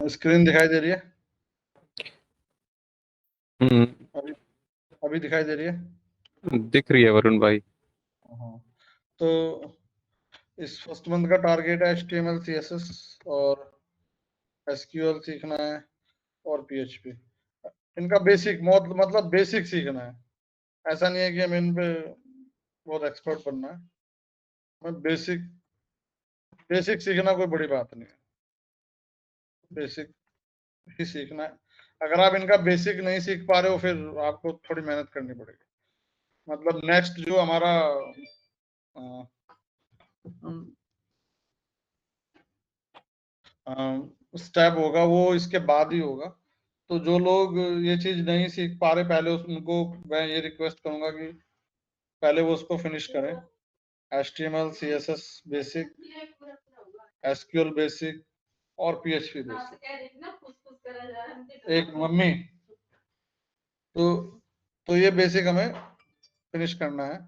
Screen दिखाई दे रही है? हम्म, अभी अभी दिखाई दे रही है? दिख रही है वरुण भाई। हाँ, तो इस फर्स्ट मंथ का टारगेट है HTML CSS और SQL सीखना है और PHP। इनका बेसिक मतलब बेसिक सीखना है। ऐसा नहीं है कि हमें इन पे बहुत एक्सपर्ट बनना है। हमें बेसिक बेसिक सीखना कोई बड़ी बात नहीं है। बेसिक ही सीखना है। अगर आप इनका बेसिक नहीं सीख पा रहे हो फिर आपको थोड़ी मेहनत करनी पड़ेगी। मतलब नेक्स्ट जो हमारा स्टेप होगा वो इसके बाद ही होगा। तो जो लोग ये चीज नहीं सीख पा रहे पहले उनको मैं ये रिक्वेस्ट करूंगा कि पहले वो उसको फिनिश करें। HTML CSS basic, SQL basic और PHP बेसिक। एक मम्मी तो ये बेसिक हमें फिनिश करना है।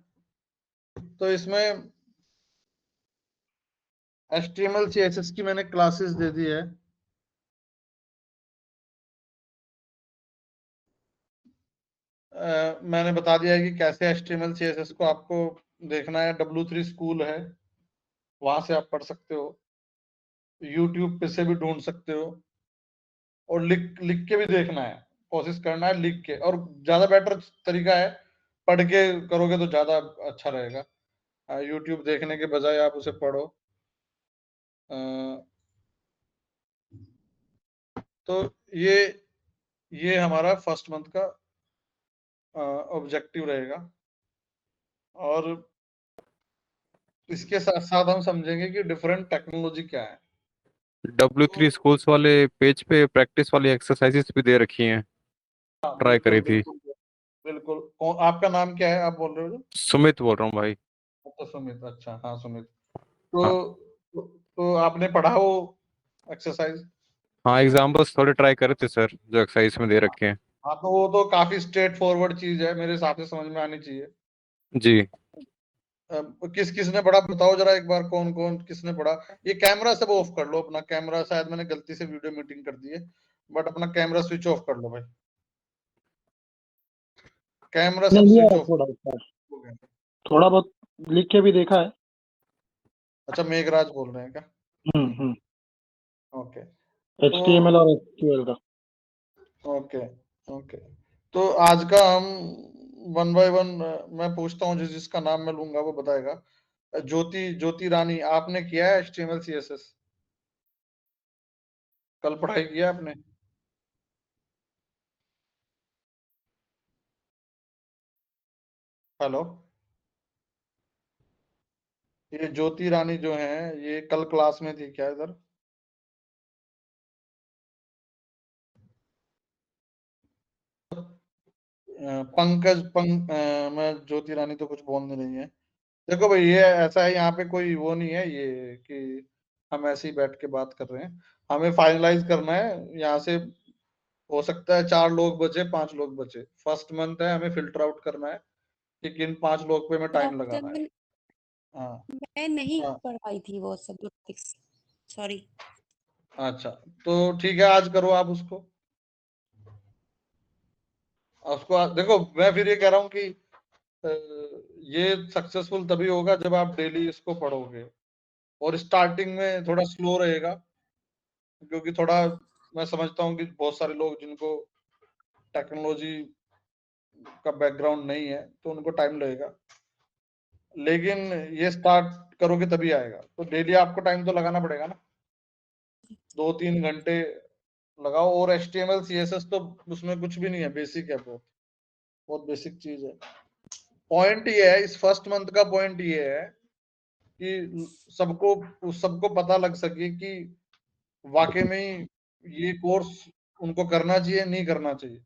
तो इसमें HTML CSS की मैंने क्लासेस दे दी है। मैंने बता दिया है कि कैसे HTML CSS को आपको देखना है। W3 स्कूल है, वहां से आप पढ़ सकते हो। YouTube पे से भी ढूंढ सकते हो और लिख लिख के भी देखना है। कोशिश करना है लिख के, और ज्यादा बेटर तरीका है पढ़ के करोगे तो ज्यादा अच्छा रहेगा। YouTube देखने के बजाय आप उसे पढ़ो। तो ये हमारा फर्स्ट मंथ का ऑब्जेक्टिव रहेगा। और इसके साथ साथ हम समझेंगे कि डिफरेंट टेक्नोलॉजी क्या है। W3 तो स्कूल्स वाले पेज पे प्रैक्टिस वाली एक्सरसाइजेस भी दे रखी हैं, हाँ, ट्राई बिल्कुल करी थी। बिल्कुल बिल्कुल। आपका नाम क्या है, आप बोल रहे हो जो? सुमित बोल रहा हूँ भाई। तो सुमित, अच्छा, हाँ सुमित। हाँ। तो आपने पढ़ा वो एक्सरसाइज? हाँ, एग्जाम्पल्स थोड़े ट्राई करे थे सर, जो एक्सरसाइज में दे रखे हैं। हाँ, तो वो तो काफी स्ट्रेट फॉरवर्ड चीज है, मेरे हिसाब से समझ में आनी चाहिए। जी। किस किस ने पढ़ा बताओ जरा एक बार, कौन कौन किसने पढ़ा? ये कैमरा सब ऑफ कर लो अपना। कैमरा शायद मैंने गलती से वीडियो मीटिंग कर दी है, बट अपना कैमरा स्विच ऑफ कर लो भाई। कैमरा सब नहीं स्विच लिया ऑफ थोड़ा हो गया। थोड़ा बहुत लिख के भी देखा है। अच्छा, मेघराज बोल रहे हैं क्या? हम्म। ओके। तो HTML और SQL का। Okay okay. तो आज का हम वन बाय वन मैं पूछता हूँ, जिसका नाम मैं लूंगा वो बताएगा। ज्योति ज्योति रानी, आपने किया है HTML CSS? कल पढ़ाई किया आपने? हेलो, ये ज्योति रानी जो है ये कल क्लास में थी क्या इधर? मैं ज्योति रानी तो कुछ बोल नहीं रही है। देखो भाई, ये ऐसा है, यहाँ पे कोई वो नहीं है ये कि हम ऐसे ही बैठ के बात कर रहे हैं। हमें फाइनलाइज करना है यहाँ से। हो सकता है 4 लोग बचे, 5 लोग बचे। फर्स्ट मंथ है, हमें फिल्टर आउट करना है कि किन 5 लोग पे हमें टाइम लगाना है। हाँ मैं नहीं हाँ। पढ़ पाई थी वो सब टॉपिक्स, सॉरी। अच्छा, तो ठीक है, आज करो आप उसको। देखो, मैं फिर ये कह रहा हूँ कि अ, ये सक्सेसफुल तभी होगा जब आप डेली इसको पढ़ोगे। और स्टार्टिंग में थोड़ा स्लो रहेगा, क्योंकि थोड़ा मैं समझता हूँ कि बहुत सारे लोग जिनको टेक्नोलॉजी का बैकग्राउंड नहीं है तो उनको टाइम लगेगा। लेकिन ये स्टार्ट करोगे तभी आएगा। तो डेली आपको टाइम तो लगाना पड़ेगा ना, 2-3 घंटे लगाओ। और HTML CSS तो उसमें कुछ भी नहीं है, बेसिक है, बहुत बहुत बेसिक चीज है। पॉइंट ये है, इस फर्स्ट मंथ का पॉइंट ये है कि सबको सबको पता लग सके कि वाकई में ये कोर्स उनको करना चाहिए नहीं करना चाहिए।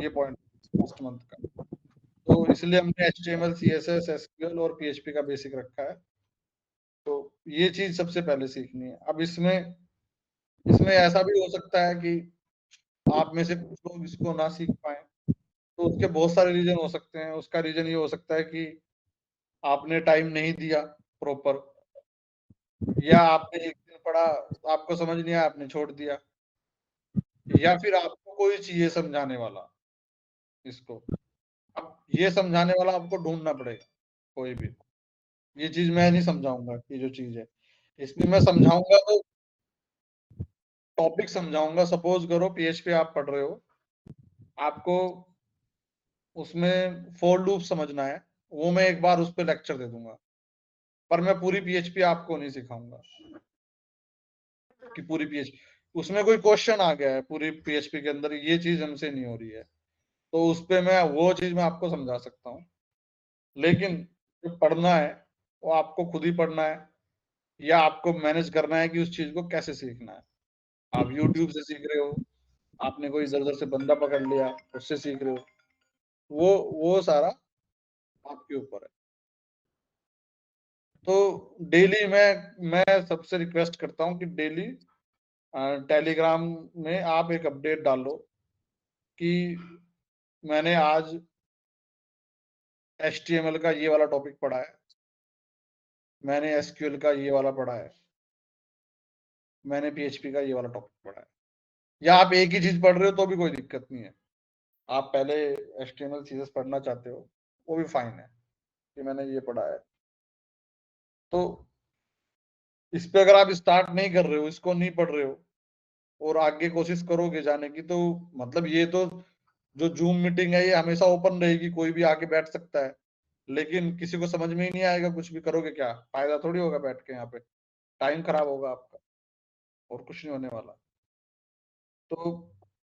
ये पॉइंट फर्स्ट मंथ का। तो इसलिए हमने HTML CSS SQL और PHP का बेसिक रखा है। तो ये चीज सबसे पहले सीखनी है। अब इसमें इसमें ऐसा भी हो सकता है कि आप में से कुछ लोग इसको ना सीख पाए। तो उसके बहुत सारे रीजन हो सकते हैं। उसका रीजन ये हो सकता है कि आपने टाइम नहीं दिया प्रॉपर, या आपने एक दिन पढ़ा, आपको समझ नहीं आया, आपने छोड़ दिया। या फिर आपको कोई चाहिए समझाने वाला इसको। अब ये समझाने वाला आपको ढूंढना पड़ेगा कोई भी। ये चीज मैं नहीं समझाऊंगा, ये जो चीज है इसमें मैं समझाऊंगा तो टॉपिक समझाऊंगा। सपोज करो पीएचपी आप पढ़ रहे हो, आपको उसमें फॉर लूप समझना है, वो मैं एक बार उस पर लेक्चर दे दूंगा, पर मैं पूरी पीएचपी आपको नहीं सिखाऊंगा कि पूरी पीएचपी उसमें कोई क्वेश्चन आ गया है पूरी पीएचपी के अंदर, ये चीज हमसे नहीं हो रही है, तो उस पे मैं वो चीज मैं आपको समझा सकता हूँ। लेकिन जो पढ़ना है वो आपको खुद ही पढ़ना है, या आपको मैनेज करना है कि उस चीज को कैसे सीखना है। आप यूट्यूब से सीख रहे हो, आपने कोई इधर उधर से बंदा पकड़ लिया उससे सीख रहे हो, वो सारा आपके ऊपर है। तो डेली मैं सबसे रिक्वेस्ट करता हूँ कि डेली टेलीग्राम में आप एक अपडेट डालो कि मैंने आज HTML का ये वाला टॉपिक पढ़ा है, मैंने SQL का ये वाला पढ़ा है, मैंने PHP का ये वाला टॉपिक पढ़ा है। या आप एक ही चीज पढ़ रहे हो तो भी कोई दिक्कत नहीं है, आप पहले HTML CSS पढ़ना चाहते हो वो भी फाइन है कि मैंने ये पढ़ा है। तो इस पे अगर आप स्टार्ट नहीं कर रहे हो, इसको नहीं पढ़ रहे हो और आगे कोशिश करोगे जाने की, तो मतलब ये तो जो जूम मीटिंग है ये हमेशा ओपन रहेगी, कोई भी आके बैठ सकता है, लेकिन किसी को समझ में ही नहीं आएगा, कुछ भी करोगे क्या फायदा थोड़ी होगा बैठ के यहाँ पे, टाइम खराब होगा आपका और कुछ नहीं होने वाला। तो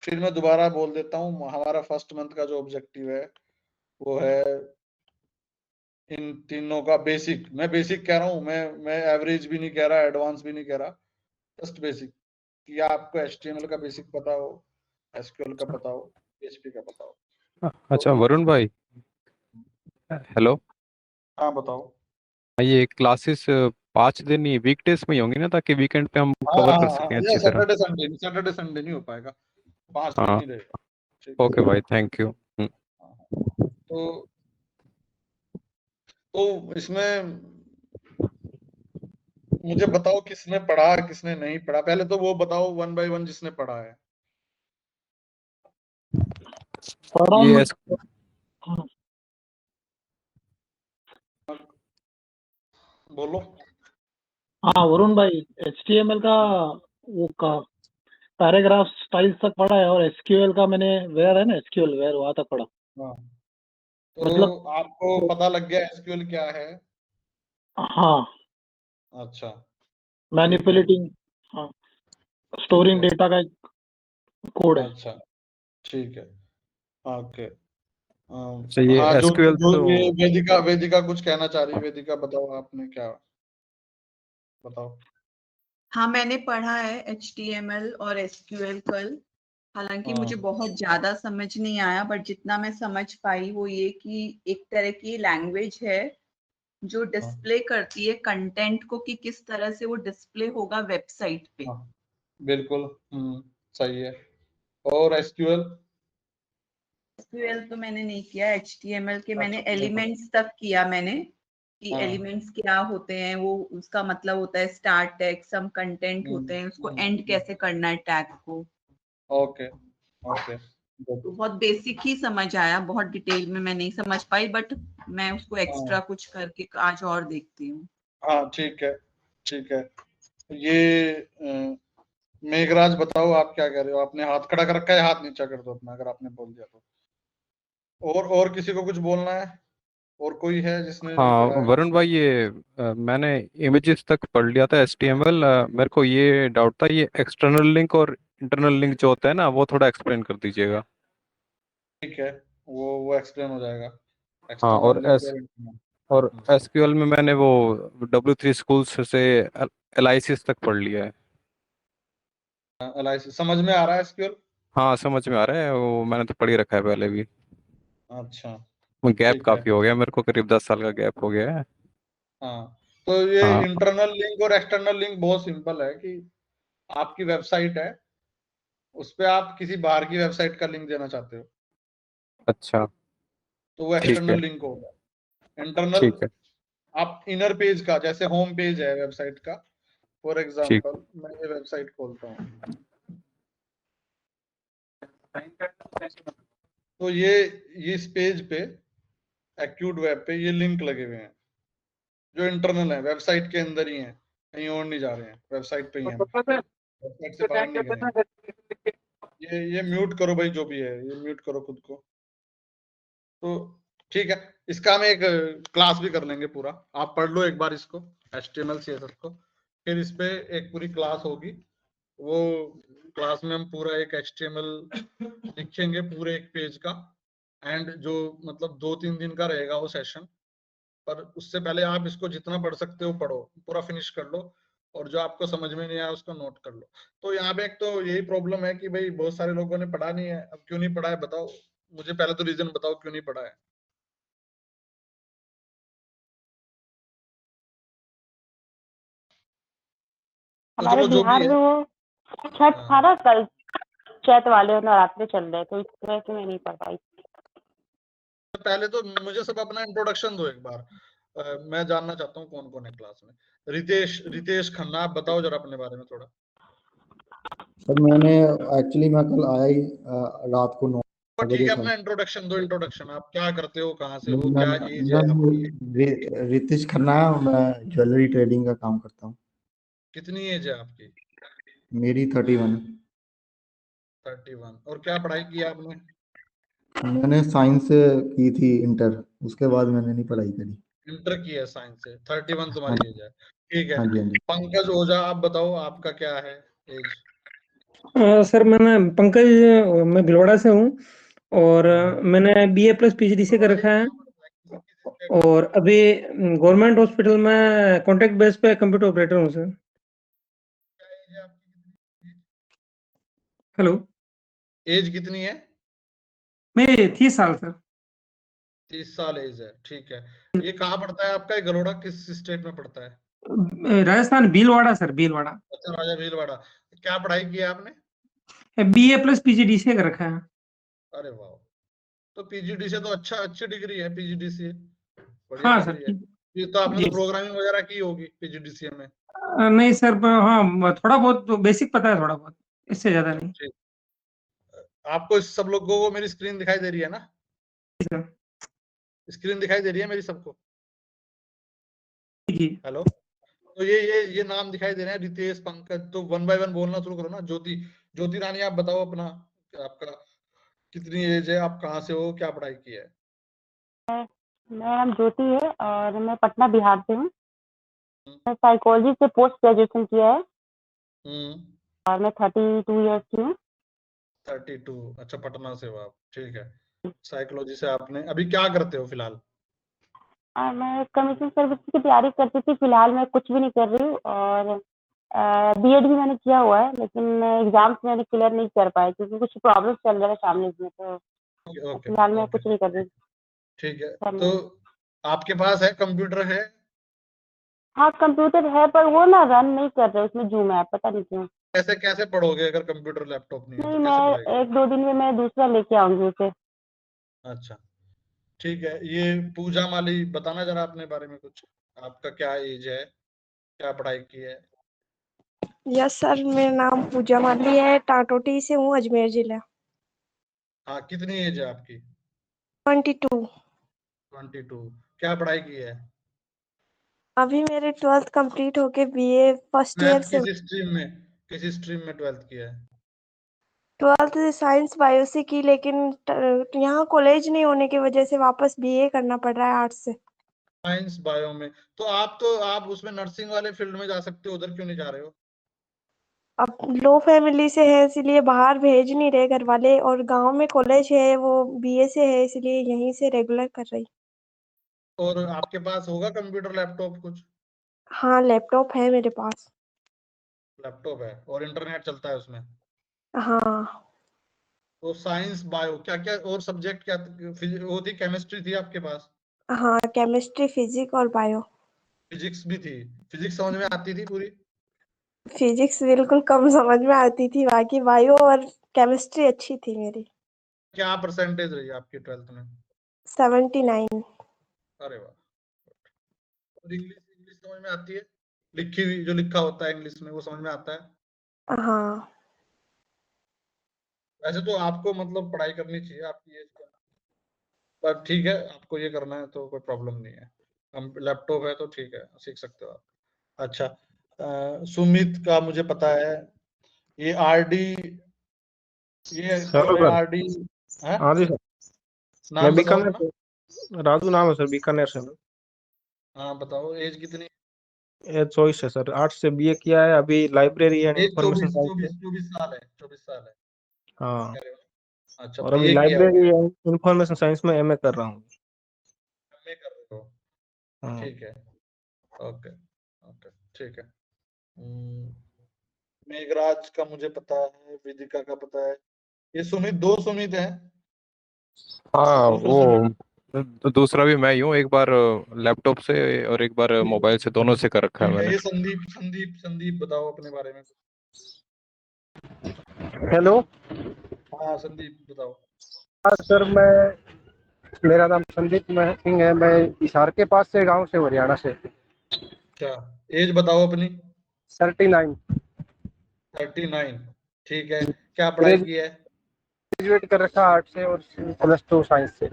फिर मैं दोबारा बोल देता हूँ, हमारा फर्स्ट मंथ का जो ऑब्जेक्टिव है वो है इन तीनों का बेसिक। मैं बेसिक कह रहा हूँ, मैं एवरेज भी नहीं कह रहा, एडवांस भी नहीं कह रहा, जस्ट बेसिक, कि आपको HTML का बेसिक पता हो, SQL का पता हो, PHP का पता हो। अच्छा तो वरुण भाई, हेलो। हाँ बताओ। ये क्लासेस 5 दिन ही वीकडेज में ही होंगी ना, ताकि वीकेंड पे हम हाँ कवर हाँ कर हाँ, सकें ये अच्छी तरह। सैटरडे संडे नहीं हो पाएगा, 5 दिन हाँ, ही रहेगा। ठीक ओके है। भाई, थैंक यू। हाँ, हाँ। तो इसमें मुझे बताओ किसने पढ़ा किसने नहीं पढ़ा, पहले तो वो बताओ वन बाय वन जिसने पढ़ा है। पढ़ रहा हूँ ये मैं। एस, हाँ बोलो। हाँ, वरुण भाई, HTML का वो का पैराग्राफ स्टाइल्स तक पढ़ा है, और SQL का मैंने वेयर है ना, SQL वेयर वहां तक पढ़ा। हाँ, मतलब तो आपको पता लग गया SQL क्या है। हाँ, अच्छा, ठीक है। मैनिपुलेटिंग, हाँ, ठीक स्टोरिंग है। डेटा का कोड है। अच्छा, ठीक है। ओके। अच्छा ये हाँ, जो एसक्यूएल जो तो। ये वेदिका वेदिका कुछ कहना चाह रही है, वेदिका बताओ आपने क्या, बताओ। हाँ, मैंने पढ़ा है HTML और SQL कल। हालांकि मुझे हाँ बहुत ज्यादा समझ नहीं आया, बट जितना मैं समझ पाई वो ये कि एक तरह की लैंग्वेज है जो हाँ डिस्प्ले करती है कंटेंट को, कि किस तरह से वो डिस्प्ले होगा वेबसाइट पे। हाँ, बिल्कुल। सही है। और SQL? SQL तो मैंने नहीं किया। HTML के मैंने अच्छा, नहीं पढ़ा। एलिमेंट्स तक किया मैंने, कि हाँ। एलिमेंट्स क्या होते हैं, वो उसका मतलब होता है स्टार्ट टैग, सम कंटेंट होते हैं, उसको एंड हम्म, कैसे करना है टैग को। Okay okay, good. तो बहुत बेसिक ही समझ आया, बहुत डिटेल में मैं नहीं समझ पाई, बट मैं उसको एक्स्ट्रा हाँ कुछ करके आज और देखती हूँ। हाँ, ठीक है ठीक है। ये मेघराज बताओ आप क्या कह रहे हो, आपने हाथ खड़ा कर रखा है, हाथ नीचा कर दो अपना अगर आपने बोल दिया तो। और किसी को कुछ बोलना है, और कोई है जिसने नहीं हाँ पढ़ा है? वरुण भाई, ये मैंने इमेजेस तक पढ़ लिया था HTML। मेरे को ये डाउट था, ये एक्सटर्नल लिंक और इंटरनल लिंक जो होता है ना, वो थोड़ा एक्सप्लेन कर दीजिएगा। ठीक है, वो एक्सप्लेन हो जाएगा, हाँ, एक्सटर्नल लिंक और internal। और SQL में मैंने वो W3 स्कूल्स से एलाइसिस तक पढ़ लिया है। LIC समझ में आ रहा है SQL? हाँ, समझ में आ रहा है, वो मैंने तो पढ़ ही रखा है पहले भी। अच्छा, गैप ठीक है। काफी हो गया मेरे को, करीब 10 साल का गैप हो गया है। हाँ, तो ये हाँ। इंटरनल लिंक और एक्सटर्नल लिंक बहुत सिंपल है कि आपकी वेबसाइट है, उस पे आप किसी बाहर की वेबसाइट का लिंक देना चाहते हो, अच्छा। तो वो ठीक है। एक्सटर्नल लिंक होगा। इंटरनल ठीक है। आप इनर पेज का, जैसे होम पेज है वेबसाइट का, फॉर ठीक। एग्जांपल मैं ये वेबसाइट खोलता हूँ, तो ये इस पेज पे एक्यूट वेब पे ये लिंक लगे हुए हैं जो इंटरनल है, वेबसाइट के अंदर ही है, कहीं और नहीं जा रहे हैं, वेबसाइट पे ही हैं, वेबसाइट से बाहर नहीं गए हैं। ये म्यूट करो भाई, जो भी है ये म्यूट करो खुद को। तो ठीक है, इसका हम एक क्लास भी कर लेंगे पूरा, आप पढ़ लो एक बार इसको HTML CSS को, फिर इस पे एक पूरी क्लास होगी, वो क्लास में हम पूरा एक HTML लिखेंगे पूरे एक पेज का, एंड जो मतलब 2-3 दिन का रहेगा वो सेशन, पर उससे पहले आप इसको जितना पढ़ सकते हो पढ़ो, पूरा फिनिश कर लो, और जो आपको समझ में नहीं आया उसको नोट कर लो। तो यहाँ पे एक तो यही प्रॉब्लम है कि भाई बहुत सारे लोगों ने पढ़ा नहीं है। अब क्यों नहीं पढ़ा है बताओ मुझे, पहले तो रीजन बताओ क्यों नहीं पढ़ा है। तो हमारे चलो जो भी बिहार है, में वो छठ था हाँ, ना कल, चैत वाले नवरात्रे चल रहे, तो इस वजह से मैं नहीं पढ़ पाई। तो पहले तो मुझे सब अपना इंट्रोडक्शन दो एक बार। मैं जानना चाहता हूँ कौन कौन है क्लास में। रितेश खन्ना, आप बताओ जरा अपने बारे में थोड़ा। सर मैंने एक्चुअली मैं कल आया ही रात को 9 तो ठीक बजे है, था। अपना इंट्रोडक्शन दो, इंट्रोडक्शन आप क्या करते हो, कहाँ से हो, मैं क्या एज है आपकी, रितेश खन्ना है, मैं ज्वेलरी ट्रेडिंग का काम करता हूँ। कितनी एज है आपकी? मेरी 31। 31। और क्या पढ़ाई की है आपने? मैंने साइंस की थी इंटर, उसके बाद मैंने नहीं पढ़ाई करी। इंटर की है साइंस से, 31 हाँ तुम्हारी एज है, ठीक है। हाँ जी हाँ जी। पंकज ओझा, आप बताओ आपका क्या है एज? सर मैं भीलवाड़ा से हूँ और मैंने बीए प्लस पीजीडी से कर रखा है और अभी गवर्नमेंट हॉस्पिटल में कॉन्ट्रैक्ट बेस पे कंप्यूटर ऑपरेटर हूँ सर। हेलो, एज कितनी है? मेरे 30 साल सर। 30 साल एज है, ठीक है। ये कहाँ पड़ता है आपका, ये गलोड़ा किस स्टेट में पड़ता है? राजस्थान भीलवाड़ा सर, भीलवाड़ा। अच्छा, राजा भीलवाड़ा। क्या पढ़ाई की है आपने? बीए प्लस पीजीडी से कर रखा है। अरे वाह, तो पीजीडी से तो अच्छा, अच्छी डिग्री है पीजीडी से, बढ़िया हाँ सर डिग्री है। ये तो आपने तो जी। प्रोग्रामिंग वगैरह की होगी पीजीडीसीए में? नहीं सर, हाँ थोड़ा बहुत तो बेसिक पता है, थोड़ा बहुत, इससे ज्यादा नहीं। ठीक। आपको इस सब लोगों को मेरी स्क्रीन दिखाई दे रही है ना? सर स्क्रीन दिखाई दे रही है मेरी सबको? जी। हेलो, तो ये नाम दिखाई दे रहे हैं, रितेश, पंकज। तो वन बाय वन बोलना शुरू करो ना। ज्योति, ज्योति रानी, आप बताओ अपना, आपका कितनी एज है, आप कहाँ से हो, क्या पढ़ाई की है? मेरा नाम ज्योति है और मैं पटना बिहार से हूँ। हम्म। मैं साइकोलॉजी से पोस्ट ग्रेजुएशन किया है हम्म, और मैं 32 ईयर्स की हूँ। 32। अच्छा, पटना से हो आप, ठीक है। साइकोलॉजी से आपने अभी क्या करते हो फिलहाल? और मैं कमीशन सर्विस की तैयारी करती थी, फिलहाल मैं कुछ भी नहीं कर रही हूँ। और बीएड भी मैंने किया हुआ है, लेकिन एग्जाम्स मैंने क्लियर नहीं कर पाई क्योंकि कुछ प्रॉब्लम्स चल रहे थे फैमिली में, तो ओके फिलहाल मैं ओके, कुछ नहीं कर रही। ठीक है। सर तो मैं, आपके पास है, कंप्यूटर है? हाँ कंप्यूटर है पर वो ना रन नहीं कर रहे उसमें जूम ऐप, पता नहीं क्यों। कैसे कैसे पढ़ोगे अगर कंप्यूटर लैपटॉप नहीं है नहीं, तो कैसे पढ़ाई मैं करोगे? 1-2 दिन में मैं दूसरा लेके आऊंगी उसे। अच्छा, ठीक है। ये पूजा माली, बताना जरा अपने बारे में कुछ, आपका क्या एज है, क्या पढ़ाई की है? यस सर, मेरा नाम पूजा माली है, टाटोटी से हूँ, अजमेर जिला। हाँ, कितनी एज है आपकी? 22। 22। क्या पढ़ाई की है? अभी मेरे 12th कंप्लीट होके बीए फर्स्ट ईयर 12th से। किस स्ट्रीम में, किस स्ट्रीम में 12th किया है? 12th साइंस बायो से की, लेकिन यहाँ कॉलेज नहीं होने की वजह से वापस बीए करना पड़ रहा है आर्ट्स से। साइंस बायो में? तो आप उसमें नर्सिंग वाले फील्ड में जा सकते हो, उधर क्यों नहीं जा रहे हो? अब लो फैमिली से है इसलिए बाहर भेज नहीं रहे घर वाले, और गांव में कॉलेज है वो बीए से है इसलिए यहीं से रेगुलर कर रही। और आपके पास होगा कंप्यूटर लैपटॉप कुछ? हाँ लैपटॉप है मेरे पास। लैपटॉप है और इंटरनेट चलता है उसमें? हाँ तो साइंस बायो, क्या क्या और सब्जेक्ट क्या वो थी, केमिस्ट्री थी आपके पास? हाँ, केमिस्ट्री फिजिक्स और बायो। फिजिक्स भी थी? फिजिक्स समझ में आती थी पूरी? फिजिक्स बिल्कुल कम समझ में आती थी, बाकी बायो और केमिस्ट्री अच्छी थी मेरी। क्या परसेंटेज रही आपकी 12th में? 79। अरे वाह। और इंग्लिश, इंग्लिश समझ में आती है? लिखी हुई जो लिखा होता है इंग्लिश में वो समझ में आता है? हाँ वैसे तो आपको मतलब पढ़ाई करनी चाहिए आपकी एज के, पर ठीक है आपको ये करना है तो कोई प्रॉब्लम नहीं है, हम लैपटॉप है तो ठीक है सीख सकते हो आप। अच्छा सुमित का मुझे पता है, ये आरडी, ये हेलो कौन है सर। आरडी है, हाँ जी सर, मैं नाम बताओ बीकानेर अपना। से, राजू नाम है सर, बीकानेर से। हाँ बताओ एज कितनी, ये चॉइस है सर, आर्ट्स से बीए किया है, अभी library and as information 24 science से। 24 24 साल है, 24 साल है हाँ, कह रहे हो। अच्छा और अभी बीए किया हुआ लाइब्रेरी है, एंड इंफॉर्मेशन साइंस में एमए कर रहा हूँ। एमए कर रहे हो, हाँ ठीक है, ओके ओके ठीक है। मेघराज का मुझे पता है, विदिका का पता है, ये सुमित, दो सुमित हैं, हाँ दूसरा सुमित, वो दूसरा भी मैं ही हूँ, एक बार लैपटॉप से और एक बार मोबाइल से, दोनों से कर रखा है ठीक है। मैंने। ये संदीप संदीप संदीप बताओ अपने बारे में। हेलो। हाँ संदीप बताओ। हाँ सर, मेरा नाम संदीप सिंह है, मैं हिसार के पास से, गांव से, हरियाणा से। क्या एज बताओ अपनी। 39। 39, ठीक है। क्या पढ़ाई की है। ग्रेजुएट कर रखा आर्ट से और +2 साइंस से।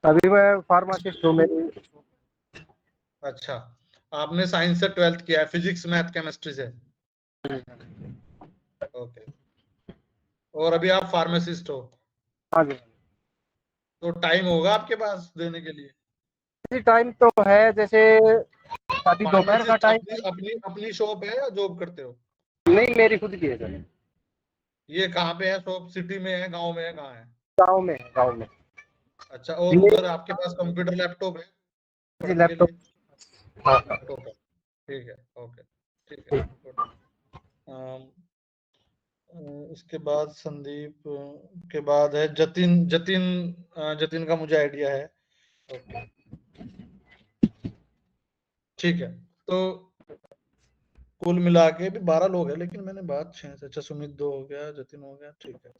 अभी मैं फार्मासिस्ट हूँ। मेरी अच्छा आपने साइंस से 12th किया है, फिजिक्स मैथ केमिस्ट्री से, ओके। और अभी आप फार्मासिस्ट हो, हाँ जी, तो टाइम होगा आपके पास देने के लिए। टाइम तो है, जैसे अभी दोपहर का फार्मासिस्ट टाइम। अपनी अपनी अपनी शॉप है या जॉब करते हो। नहीं, मेरी खुद की है सर। ये कहाँ पे है शॉप, सिटी में है, गांव में है, कहाँ है। गाँव में है, गाँव में। अच्छा और ये उधर आपके पास कंप्यूटर लैपटॉप है जी, पढ़ने के लैपटॉप। लिए। हाँ। लैपटॉप है, ठीक है, ओके ठीक है good। इसके बाद संदीप के बाद है जतिन, जतिन जतिन का मुझे आइडिया है, ओके ठीक है। तो कुल मिला के भी 12 लोग हैं, लेकिन मैंने बात 6 से, अच्छा सुमित 2 हो गया, जतिन हो गया, ठीक है।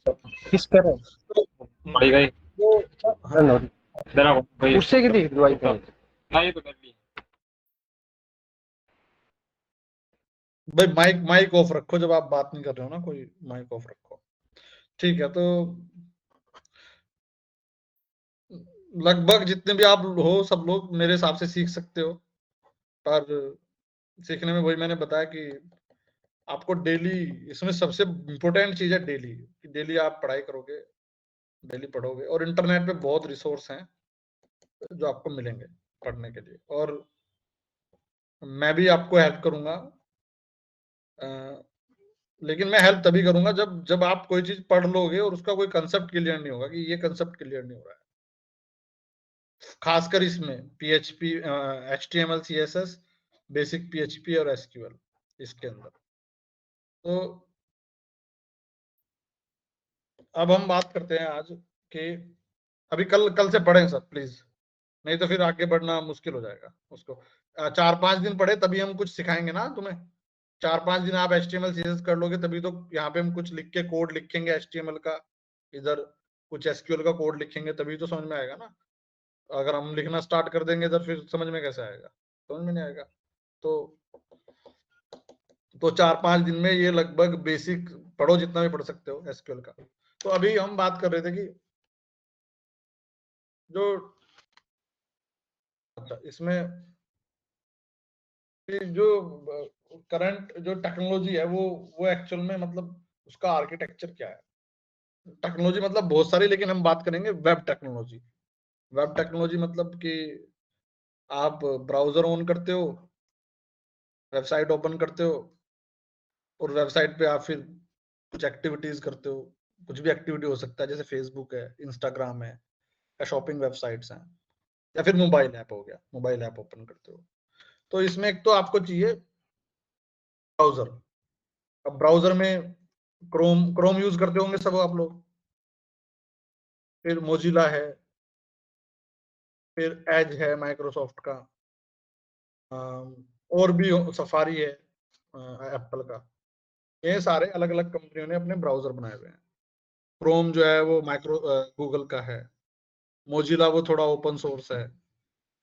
किस तरह तो हाँ उससे की थी दवाई का। भाई माइक माइक ऑफ रखो जब आप बात नहीं कर रहे हो ना, कोई माइक ऑफ रखो, ठीक है। तो लगभग जितने भी आप हो सब लोग मेरे हिसाब से सीख सकते हो, पर सीखने में वही मैंने बताया कि आपको डेली, इसमें सबसे इम्पोर्टेंट चीज है डेली, डेली आप पढ़ाई करोगे, डेली पढ़ोगे, और इंटरनेट पे बहुत रिसोर्स हैं जो आपको मिलेंगे पढ़ने के लिए, और मैं भी आपको हेल्प करूंगा। लेकिन मैं हेल्प तभी करूंगा जब जब आप कोई चीज पढ़ लोगे और उसका कोई कंसेप्ट क्लियर नहीं होगा कि ये कंसेप्ट क्लियर नहीं हो रहा है, खासकर इसमें PHP, HTML, CSS, basic PHP और एसक्यूएल इसके अंदर। तो अब हम बात करते हैं आज कि अभी कल कल से पढ़ें सब प्लीज, नहीं तो फिर आगे बढ़ना मुश्किल हो जाएगा उसको। 4-5 दिन पढ़े तभी हम कुछ सिखाएंगे ना तुम्हें, 4-5 दिन आप HTML CSS कर लोगे तभी तो यहाँ पे हम कुछ लिख के कोड लिखेंगे HTML का, इधर कुछ SQL का कोड लिखेंगे तभी तो समझ में आएगा ना। अगर हम लिखना स्टार्ट कर देंगे इधर फिर समझ में कैसे आएगा, समझ में नहीं आएगा। तो 4-5 दिन में ये लगभग बेसिक पढ़ो जितना भी पढ़ सकते हो SQL का। तो अभी हम बात कर रहे थे कि जो अच्छा इसमें जो करंट जो टेक्नोलॉजी है वो एक्चुअल में मतलब उसका आर्किटेक्चर क्या है। टेक्नोलॉजी मतलब बहुत सारी, लेकिन हम बात करेंगे वेब टेक्नोलॉजी। वेब टेक्नोलॉजी मतलब कि आप ब्राउजर ऑन करते हो, वेबसाइट ओपन करते हो, और वेबसाइट पे आप फिर कुछ एक्टिविटीज करते हो, कुछ भी एक्टिविटी हो सकता है, जैसे फेसबुक है, इंस्टाग्राम है, या शॉपिंग वेबसाइट्स हैं, या फिर मोबाइल ऐप हो गया, मोबाइल ऐप ओपन करते हो। तो इसमें एक तो आपको चाहिए ब्राउजर। अब ब्राउजर में क्रोम क्रोम यूज करते होंगे सब आप लोग, फिर मोजिला है, फिर एज है माइक्रोसॉफ्ट का, और भी सफारी है एप्पल का। ये सारे अलग अलग कंपनियों ने अपने ब्राउजर बनाए हुए हैं। क्रोम जो है वो गूगल का है, मोजिला वो थोड़ा ओपन सोर्स है,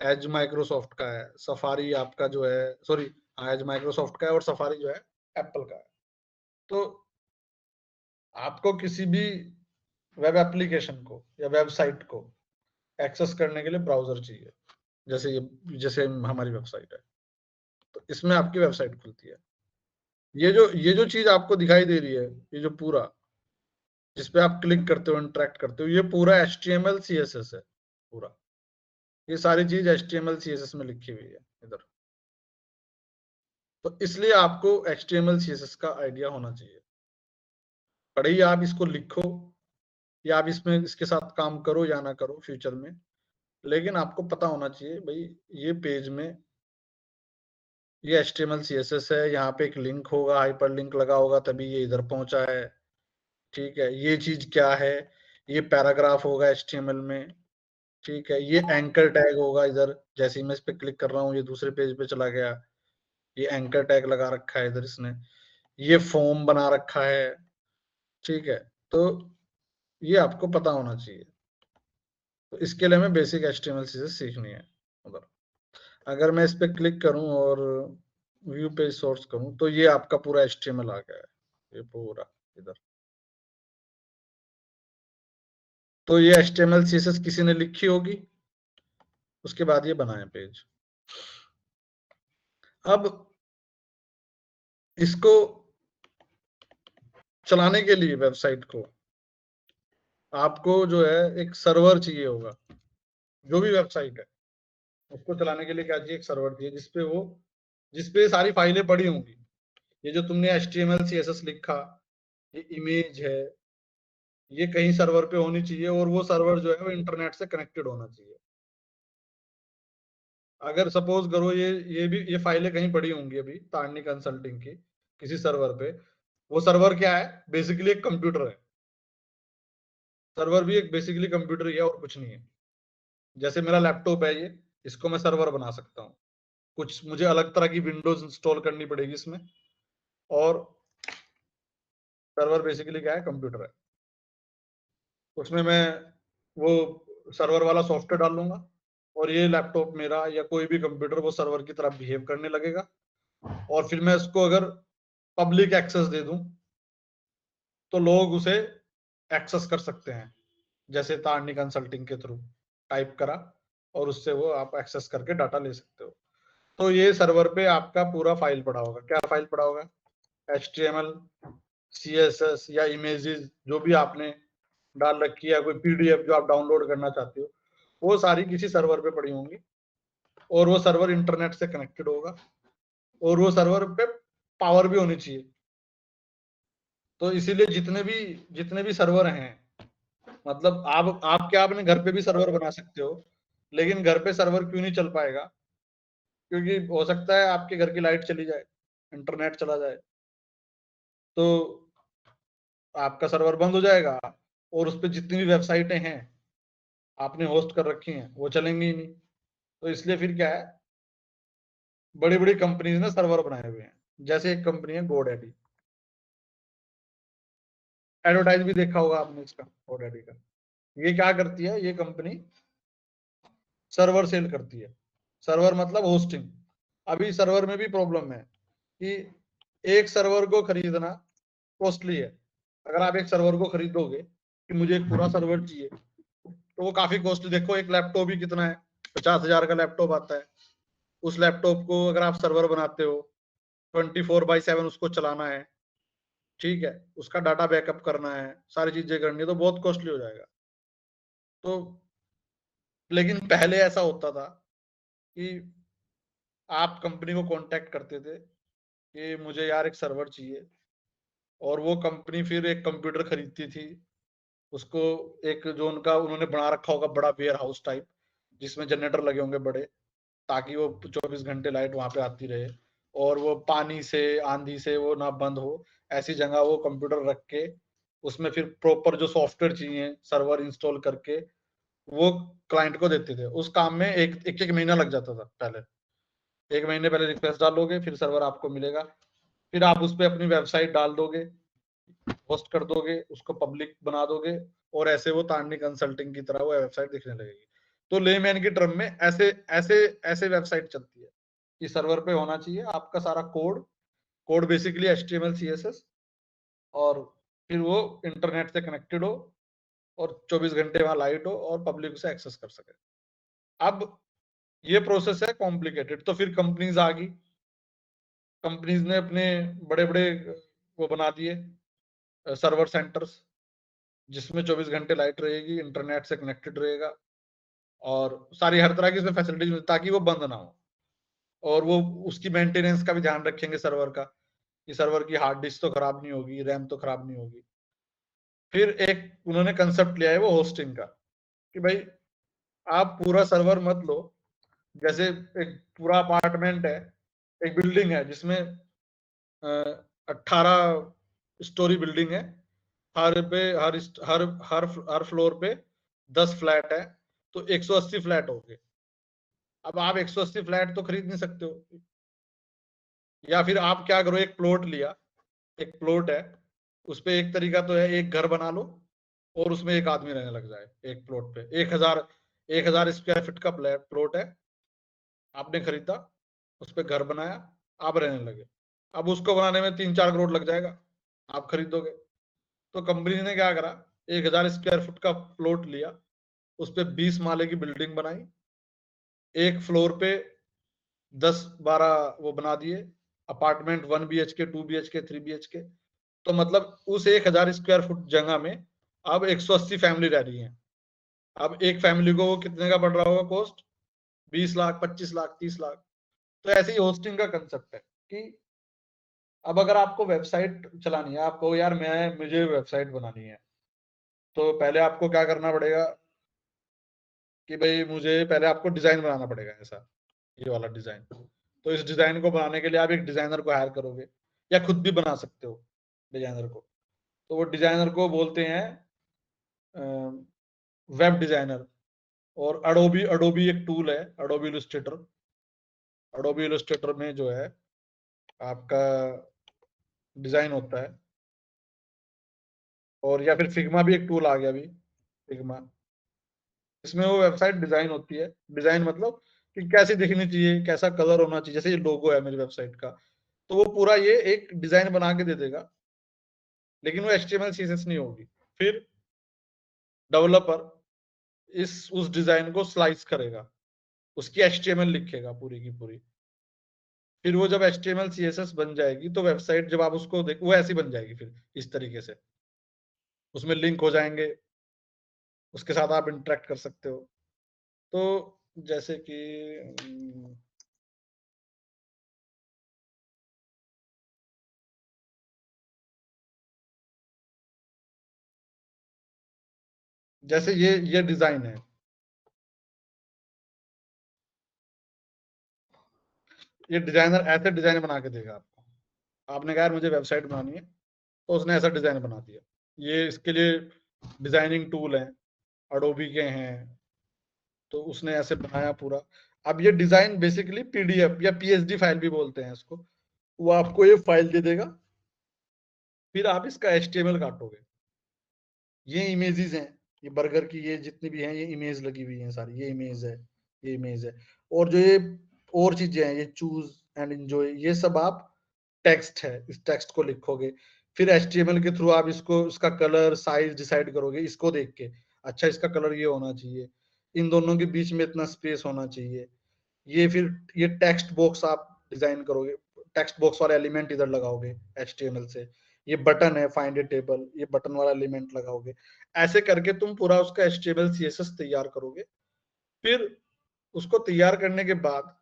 एज माइक्रोसॉफ्ट का है, सफारी आपका जो है, सॉरी एज माइक्रोसॉफ्ट का है, और सफारी जो है एप्पल का है। तो आपको किसी भी वेब एप्लीकेशन को या वेबसाइट को एक्सेस करने के लिए ब्राउजर चाहिए, जैसे हमारी वेबसाइट है, तो इसमें आपकी वेबसाइट खुलती है। ये जो चीज आपको दिखाई दे रही है, ये जो पूरा जिसपे आप क्लिक करते हो, इंटरेक्ट करते हो, ये पूरा HTML CSS है पूरा। ये सारी चीज HTML CSS में लिखी हुई है इधर। तो इसलिए आपको HTML CSS का आइडिया होना चाहिए। पढ़े ही आप इसको लिखो या आप इसमें इसके साथ काम करो या ना करो फ्यूचर में, लेकिन आपको पता होना चाहिए भाई ये पेज में ये HTML CSS है, यहाँ पे एक लिंक होगा, हाइपर लिंक लगा होगा तभी ये इधर पहुंचा है। ठीक है, ये चीज क्या है, ये पैराग्राफ होगा HTML में। ठीक है, ये एंकर टैग होगा इधर, जैसे ही मैं इस पे क्लिक कर रहा हूँ ये दूसरे पेज पे चला गया, ये एंकर टैग लगा रखा है इधर इसने, ये फॉर्म बना रखा है। ठीक है, तो ये आपको पता होना चाहिए। तो इसके लिए हमें बेसिक HTML CSS सीखनी है उधर। अगर मैं इस पे क्लिक करूं और व्यू पेज सोर्स करूं तो ये आपका पूरा HTML आ गया है, ये पूरा इधर। तो ये HTML CSS किसी ने लिखी होगी, उसके बाद ये बनाए पेज। अब इसको चलाने के लिए वेबसाइट को आपको जो है एक सर्वर चाहिए होगा। जो भी वेबसाइट है उसको चलाने के लिए क्या चाहिए, एक सर्वर चाहिए जिसपे सारी फाइलें पड़ी होंगी। ये जो तुमने HTML CSS लिखा, ये इमेज है, ये कहीं सर्वर पे होनी चाहिए, और वो सर्वर जो है वो इंटरनेट से कनेक्टेड होना चाहिए। अगर सपोज करो ये फाइलें कहीं पड़ी होंगी अभी तारनी कंसल्टिंग की किसी सर्वर पे, वो सर्वर क्या है, बेसिकली एक कंप्यूटर है। सर्वर भी एक बेसिकली कंप्यूटर ही है और कुछ नहीं है। जैसे मेरा लैपटॉप है ये, इसको मैं सर्वर बना सकता हूँ। कुछ मुझे अलग तरह की विंडोज इंस्टॉल करनी पड़ेगी इसमें, और सर्वर बेसिकली क्या है, कंप्यूटर है। उसमें मैं वो सर्वर वाला सॉफ्टवेयर डाल लूंगा और ये लैपटॉप मेरा या कोई भी कंप्यूटर वो सर्वर की तरह बिहेव करने लगेगा। और फिर मैं इसको अगर पब्लिक एक्सेस दे दूं तो लोग उसे एक्सेस कर सकते हैं, जैसे तारनी कंसल्टिंग के थ्रू टाइप करा और उससे वो आप एक्सेस करके डाटा ले सकते हो। तो ये सर्वर पे आपका पूरा फाइल पड़ा होगा। क्या फाइल पड़ा होगा, HTML CSS या इमेजेस जो भी आपने डाल रखी है, कोई PDF जो आप डाउनलोड करना चाहते हो, वो सारी किसी सर्वर पे पड़ी होंगी, और वो सर्वर इंटरनेट से कनेक्टेड होगा, और वो सर्वर पे पावर भी होनी चाहिए। तो इसीलिए जितने भी सर्वर हैं, मतलब आप क्या अपने घर पे भी सर्वर बना सकते हो, लेकिन घर पे सर्वर क्यों नहीं चल पाएगा, क्योंकि हो सकता है आपके घर की लाइट चली जाए, इंटरनेट चला जाए, तो आपका सर्वर बंद हो जाएगा, और उस पर जितनी भी वेबसाइटें हैं आपने होस्ट कर रखी हैं वो चलेंगी ही नहीं। तो इसलिए फिर क्या है, बड़ी बड़ी कंपनीज ने सर्वर बनाए हुए हैं। जैसे एक कंपनी है GoDaddy, एडवर्टाइज भी देखा होगा आपने इसका, GoDaddy का। ये क्या करती है, ये कंपनी सर्वर सेल करती है। सर्वर मतलब होस्टिंग। अभी सर्वर में भी प्रॉब्लम है कि एक सर्वर को खरीदना कॉस्टली है। अगर आप एक सर्वर को खरीदोगे कि मुझे एक पूरा सर्वर चाहिए, तो वो काफी कॉस्टली। देखो एक लैपटॉप ही कितना है, 50,000 का लैपटॉप आता है। उस लैपटॉप को अगर आप सर्वर बनाते हो, 24/7 उसको चलाना है, ठीक है, उसका डाटा बैकअप करना है, सारी चीजें करनी है, तो बहुत कॉस्टली हो जाएगा। तो लेकिन पहले ऐसा होता था कि आप कंपनी को कांटेक्ट करते थे कि मुझे यार एक सर्वर चाहिए, और वो कंपनी फिर एक कंप्यूटर खरीदती थी, उसको एक जो उन्होंने बना रखा होगा बड़ा वेयर हाउस टाइप, जिसमें जनरेटर लगे होंगे बड़े, ताकि वो 24 घंटे लाइट वहां पे आती रहे, और वो पानी से आंधी से वो ना बंद हो, ऐसी जगह वो कंप्यूटर रख के उसमें फिर प्रॉपर जो सॉफ्टवेयर चाहिए सर्वर इंस्टॉल करके वो क्लाइंट को देते थे। उस काम में एक महीना लग जाता था पहले। 1 महीने पहले रिक्वेस्ट डालोगे, फिर सर्वर आपको मिलेगा, फिर आप उस पर अपनी वेबसाइट डाल दोगे, होस्ट कर दोगे, उसको पब्लिक बना दोगे, और ऐसे वो तारनी कंसल्टिंग की तरह वो वेबसाइट दिखने लगेगी। तो लेमैन की टर्म में ऐसे ऐसे ऐसे वेबसाइट चलती है कि सर्वर पे होना चाहिए आपका सारा कोड बेसिकली HTML CSS, और फिर वो इंटरनेट से कनेक्टेड हो, और 24 घंटे वहां लाइट हो और पब्लिक उसे एक्सेस कर सके। अब ये प्रोसेस है कॉम्प्लिकेटेड, तो फिर कंपनीज आ गई, कंपनीज ने अपने बड़े बड़े वो बना दिए सर्वर सेंटर्स, जिसमें 24 घंटे लाइट रहेगी, इंटरनेट से कनेक्टेड रहेगा और सारी हर तरह की इसमें फैसिलिटीज मिलती ताकि वो बंद ना हो। और वो उसकी मेंटेनेंस का भी ध्यान रखेंगे सर्वर का, कि सर्वर की हार्ड डिस्क तो खराब नहीं होगी, रैम तो खराब नहीं होगी। फिर एक उन्होंने कंसेप्ट लिया है वो होस्टिंग का, कि भाई आप पूरा सर्वर मत लो, जैसे एक पूरा अपार्टमेंट है, एक बिल्डिंग है जिसमें 18 स्टोरी बिल्डिंग है, हर पे हर हर हर हर फ्लोर पे 10 फ्लैट है, तो 180 फ्लैट हो गए। अब आप 180 फ्लैट तो खरीद नहीं सकते हो, या फिर आप क्या करो, एक प्लॉट लिया, एक प्लॉट है, उस पे एक तरीका तो है एक घर बना लो और उसमें एक आदमी रहने लग जाए। एक प्लॉट पे 1000 स्क्वायर फीट का प्लॉट है, आपने खरीदा, उस पे घर बनाया, आप रहने लगे। अब उसको बनाने में 3-4 करोड़ लग जाएगा, आप खरीदोगे। तो कंपनी ने क्या करा, 1000 स्क्वायर फुट का प्लॉट लिया, उस पे 20 माले की बिल्डिंग बनाई, एक फ्लोर पे 10-12 वो बना दिए अपार्टमेंट, 1 BHK 2 BHK 3 BHK। तो मतलब उस 1000 स्क्वायर फुट जगह में अब 180 फैमिली रह रही है। अब एक फैमिली को वो कितने का पड़ रहा होगा कॉस्ट, 20 लाख 25 लाख 30 लाख। तो ऐसे ही होस्टिंग का कंसेप्ट है कि अब अगर आपको वेबसाइट चलानी है, आपको यार मुझे वेबसाइट बनानी है, तो पहले आपको क्या करना पड़ेगा कि भाई मुझे पहले आपको डिजाइन बनाना पड़ेगा, ऐसा ये वाला डिजाइन। तो इस डिजाइन को बनाने के लिए आप एक डिजाइनर को हायर करोगे, या खुद भी बना सकते हो डिजाइनर को। तो वो डिजाइनर को बोलते हैं वेब डिजाइनर। और अडोबी अडोबी एक टूल है, अडोबी इलस्ट्रेटर। अडोबी इलस्ट्रेटर में जो है आपका डिजाइन होता है, और या फिर फिग्मा भी एक टूल आ गया अभी, फिग्मा, इसमें वो वेबसाइट डिजाइन होती है। डिजाइन मतलब कि कैसी दिखनी चाहिए, कैसा कलर होना चाहिए, जैसे ये लोगो है मेरी वेबसाइट का, तो वो पूरा ये एक डिजाइन बना के दे देगा, लेकिन वो HTML CSS नहीं होगी। फिर डेवलपर उस डिजाइन को स्लाइस करेगा, उसकी HTML लिखेगा पूरी की पूरी। फिर वो जब HTML CSS बन जाएगी, तो वेबसाइट जब आप उसको देख, वो ऐसी बन जाएगी फिर इस तरीके से, उसमें लिंक हो जाएंगे, उसके साथ आप इंटरेक्ट कर सकते हो। तो जैसे कि जैसे ये डिजाइन है, ये डिजाइनर ऐसे डिजाइन बना के देगा आपको। आपने कहा यार मुझे वेबसाइट बनानी है, तो उसने ऐसा डिजाइन बना दिया। ये इसके लिए डिजाइनिंग टूल है, अडोबी के हैं, तो उसने ऐसे बनाया पूरा। अब ये डिजाइन बेसिकली PDF या PSD फाइल भी बोलते हैं इसको, वो आपको ये फाइल दे देगा, फिर आप इसका HTML काटोगे। ये इमेजेस हैं, ये बर्गर की ये जितनी भी हैं, ये इमेज लगी हुई हैं सारी, ये इमेज है, ये इमेज है। और जो ये और चीजें हैं, ये चूज एंड एंजॉय, ये सब आप टेक्स्ट है, इस टेक्स्ट को लिखोगे। फिर HTML के थ्रू आप इसको, इसका कलर साइज डिसाइड करोगे, इसको देख के अच्छा इसका कलर ये होना चाहिए, इन दोनों के बीच में इतना स्पेस होना चाहिए। ये फिर ये टेक्स्ट बॉक्स आप डिजाइन करोगे, टेक्स्ट बॉक्स वाला एलिमेंट इधर लगाओगे HTML से। ये बटन है फाइंड ए टेबल, ये बटन वाला एलिमेंट लगाओगे। ऐसे करके तुम पूरा उसका HTML CSS तैयार करोगे। फिर उसको तैयार करने के बाद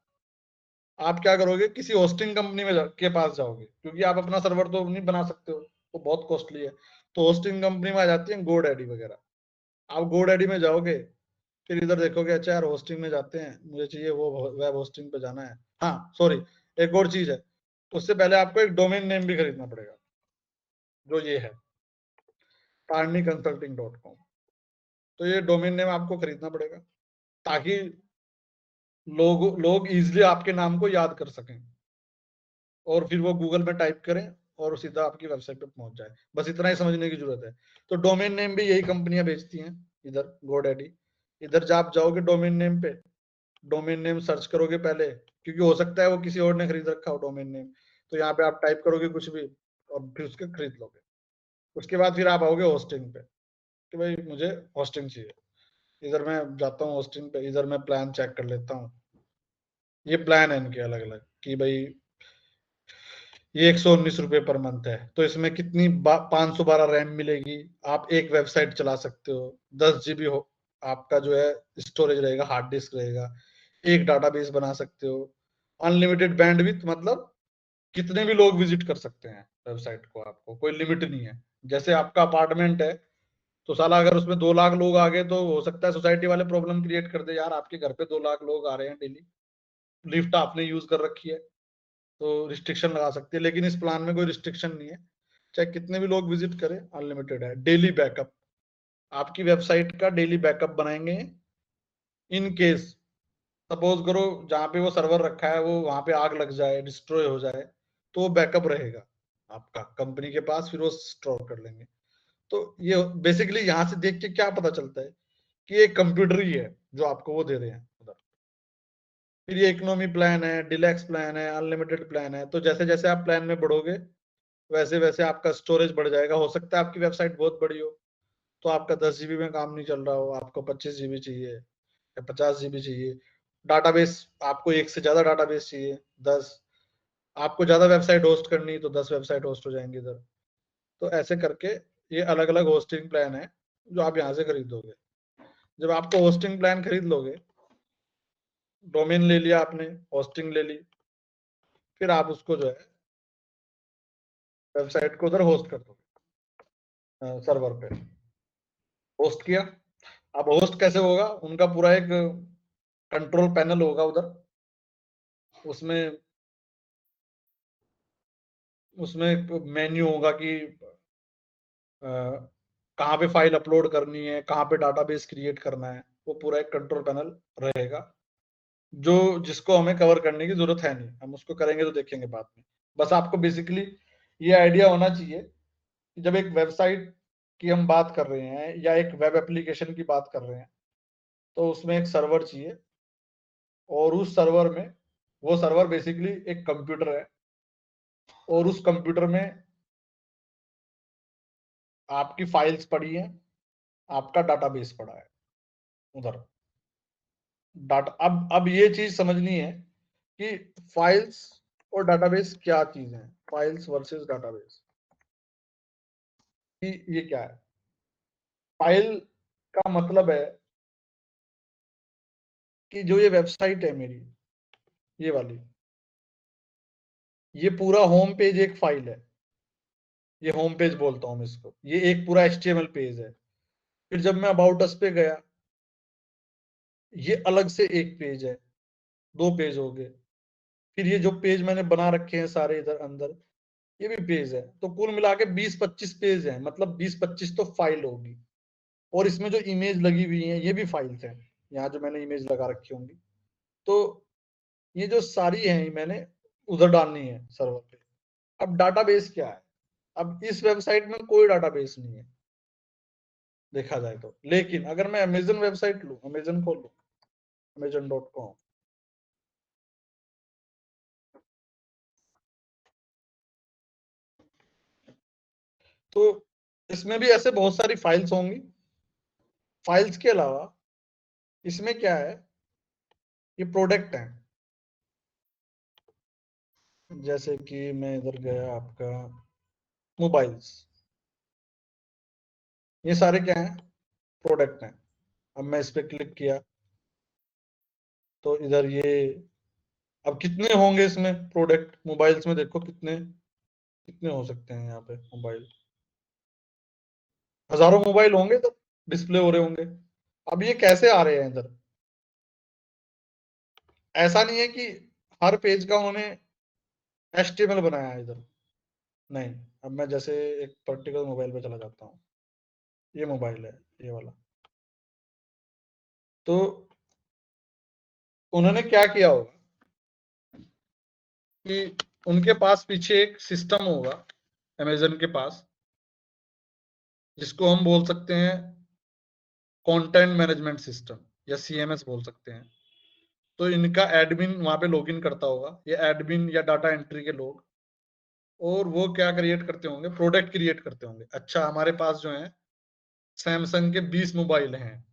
आप क्या करोगे, किसी होस्टिंग कंपनी में के पास जाओगे, क्योंकि आप अपना सर्वर तो नहीं बना सकते हो, वो बहुत कॉस्टली है। तो होस्टिंग कंपनी में आ जाती है GoDaddy वगैरह। आप GoDaddy में जाओगे, फिर इधर देखोगे, अच्छा यार होस्टिंग में जाते हैं, मुझे चाहिए वो वेब होस्टिंग पे जाना है। हाँ सॉरी, एक और चीज है, उससे पहले आपको एक डोमेन नेम भी खरीदना पड़ेगा, जो ये है tarniconsulting.com। तो ये डोमेन नेम आपको खरीदना पड़ेगा, ताकि लोग इजिली आपके नाम को याद कर सकें, और फिर वो गूगल में टाइप करें और सीधा आपकी वेबसाइट पे पहुंच जाए। बस इतना ही समझने की जरूरत है। तो डोमेन नेम भी यही कंपनियां बेचती हैं, इधर GoDaddy। इधर जब आप जाओगे डोमेन नेम पे, डोमेन नेम सर्च करोगे पहले, क्योंकि हो सकता है वो किसी और ने खरीद रखा हो डोमेन नेम। तो यहाँ पे आप टाइप करोगे कुछ भी और फिर उसके खरीद लोगे। उसके बाद फिर आप आओगे होस्टिंग पे। कि भाई मुझे होस्टिंग चाहिए, इधर मैं जाता हूँ होस्टिंग पे, इधर मैं प्लान चेक कर लेता हूँ। ये प्लान है इनके अलग अलग कि भाई ये 119 रुपये पर मंथ है, तो इसमें कितनी 512 रैम मिलेगी, आप एक वेबसाइट चला सकते हो, 10 GB हो आपका जो है स्टोरेज रहेगा, हार्ड डिस्क रहेगा, एक डाटाबेस बना सकते हो, अनलिमिटेड बैंडविड्थ, मतलब कितने भी लोग विजिट कर सकते हैं वेबसाइट को, आपको कोई लिमिट नहीं है। जैसे आपका अपार्टमेंट है तो साला अगर उसमें 2 लाख लोग आ गए तो हो सकता है सोसाइटी वाले प्रॉब्लम क्रिएट कर दे, यार आपके घर पे 2 लाख लोग आ रहे हैं डेली, लिफ्ट आपने यूज कर रखी है, तो रिस्ट्रिक्शन लगा सकते हैं। लेकिन इस प्लान में कोई रिस्ट्रिक्शन नहीं है, चाहे कितने भी लोग विजिट करें, अनलिमिटेड है। डेली बैकअप, आपकी वेबसाइट का डेली बैकअप बनाएंगे। इन केस सपोज करो जहां पे वो सर्वर रखा है वो वहां पे आग लग जाए, डिस्ट्रॉय हो जाए, तो वो बैकअप रहेगा आपका कंपनी के पास, फिर वो स्टोर कर लेंगे। तो ये बेसिकली यहाँ से देख के क्या पता चलता है कि एक कंप्यूटर ही है जो आपको वो दे रहे हैं उधर। फिर ये इकोनॉमी प्लान है, डिलैक्स प्लान है, अनलिमिटेड प्लान है। तो जैसे जैसे आप प्लान में बढ़ोगे वैसे वैसे आपका स्टोरेज बढ़ जाएगा। हो सकता है आपकी वेबसाइट बहुत बड़ी हो तो आपका 10 GB में काम नहीं चल रहा हो, आपको 25 GB चाहिए या 50 GB चाहिए। डाटाबेस आपको एक से ज्यादा डाटाबेस चाहिए, 10, आपको ज्यादा वेबसाइट होस्ट करनी है तो 10 वेबसाइट होस्ट हो जाएंगी इधर। तो ऐसे करके ये अलग अलग होस्टिंग प्लान है जो आप यहाँ से खरीदोगे। जब आपको होस्टिंग प्लान खरीद लोगे, डोमेन ले लिया आपने, होस्टिंग ले ली, फिर आप उसको जो है वेबसाइट को उधर होस्ट कर दोगे सर्वर पे, होस्ट किया। अब होस्ट कैसे होगा, उनका पूरा एक कंट्रोल पैनल होगा उधर, उसमें उसमें मेन्यू होगा कि कहाँ पे फाइल अपलोड करनी है, कहाँ पे डाटाबेस क्रिएट करना है, वो पूरा एक कंट्रोल पैनल रहेगा जो जिसको हमें कवर करने की जरूरत है नहीं, हम उसको करेंगे तो देखेंगे बाद में। बस आपको बेसिकली ये आइडिया होना चाहिए कि जब एक वेबसाइट की हम बात कर रहे हैं या एक वेब एप्लीकेशन की बात कर रहे हैं तो उसमें एक सर्वर चाहिए, और उस सर्वर में, वो सर्वर बेसिकली एक कंप्यूटर है, और उस कंप्यूटर में आपकी फाइल्स पड़ी हैं, आपका डाटाबेस पड़ा है उधर। डाटा अब ये चीज समझनी है कि फाइल्स और डाटाबेस क्या चीज है, फाइल्स वर्सेस डाटाबेस कि ये क्या है। फाइल का मतलब है कि जो ये वेबसाइट है मेरी, ये वाली, ये पूरा होम पेज एक फाइल है, ये होम पेज बोलता हूं मैं इसको, ये एक पूरा HTML पेज है। फिर जब मैं अबाउट अस पे गया, ये अलग से एक पेज है, 2 पेज हो गए। फिर ये जो पेज मैंने बना रखे हैं सारे इधर अंदर, ये भी पेज है। तो कुल मिला के 20-25 पेज है, मतलब 20-25 तो फाइल होगी। और इसमें जो इमेज लगी हुई है ये भी फाइल्स हैं, यहाँ जो मैंने इमेज लगा रखी होंगी। तो ये जो सारी है मैंने उधर डालनी है सर्वर पे। अब डाटाबेस क्या है, अब इस वेबसाइट में कोई डाटाबेस नहीं है देखा जाए तो। लेकिन अगर मैं अमेजन वेबसाइट लूं, अमेजन खोल लूं, amazon.com, तो इसमें भी ऐसे बहुत सारी फाइल्स होंगी। फाइल्स के अलावा इसमें क्या है, ये प्रोडक्ट है। जैसे कि मैं इधर गया, आपका मोबाइल्स, ये सारे क्या हैं, प्रोडक्ट हैं। अब मैं इस पे क्लिक किया तो इधर ये, अब कितने होंगे इसमें प्रोडक्ट, मोबाइल्स में देखो कितने कितने हो सकते हैं यहाँ पे मोबाइल, हजारों मोबाइल होंगे तो डिस्प्ले हो रहे होंगे। अब ये कैसे आ रहे हैं इधर, ऐसा नहीं है कि हर पेज का उन्होंने HTML बनाया है इधर, नहीं। अब मैं जैसे एक पर्टिकुलर मोबाइल पे चला जाता हूँ, ये मोबाइल है ये वाला, तो उन्होंने क्या किया होगा कि उनके पास पीछे एक सिस्टम होगा अमेजन के पास, जिसको हम बोल सकते हैं कंटेंट मैनेजमेंट सिस्टम या CMS बोल सकते हैं। तो इनका एडमिन वहां पे लॉगिन करता होगा, ये एडमिन या डाटा एंट्री के लोग, और वो क्या क्रिएट करते होंगे, प्रोडक्ट क्रिएट करते होंगे। अच्छा हमारे पास जो है सैमसंग के 20 मोबाइल हैं,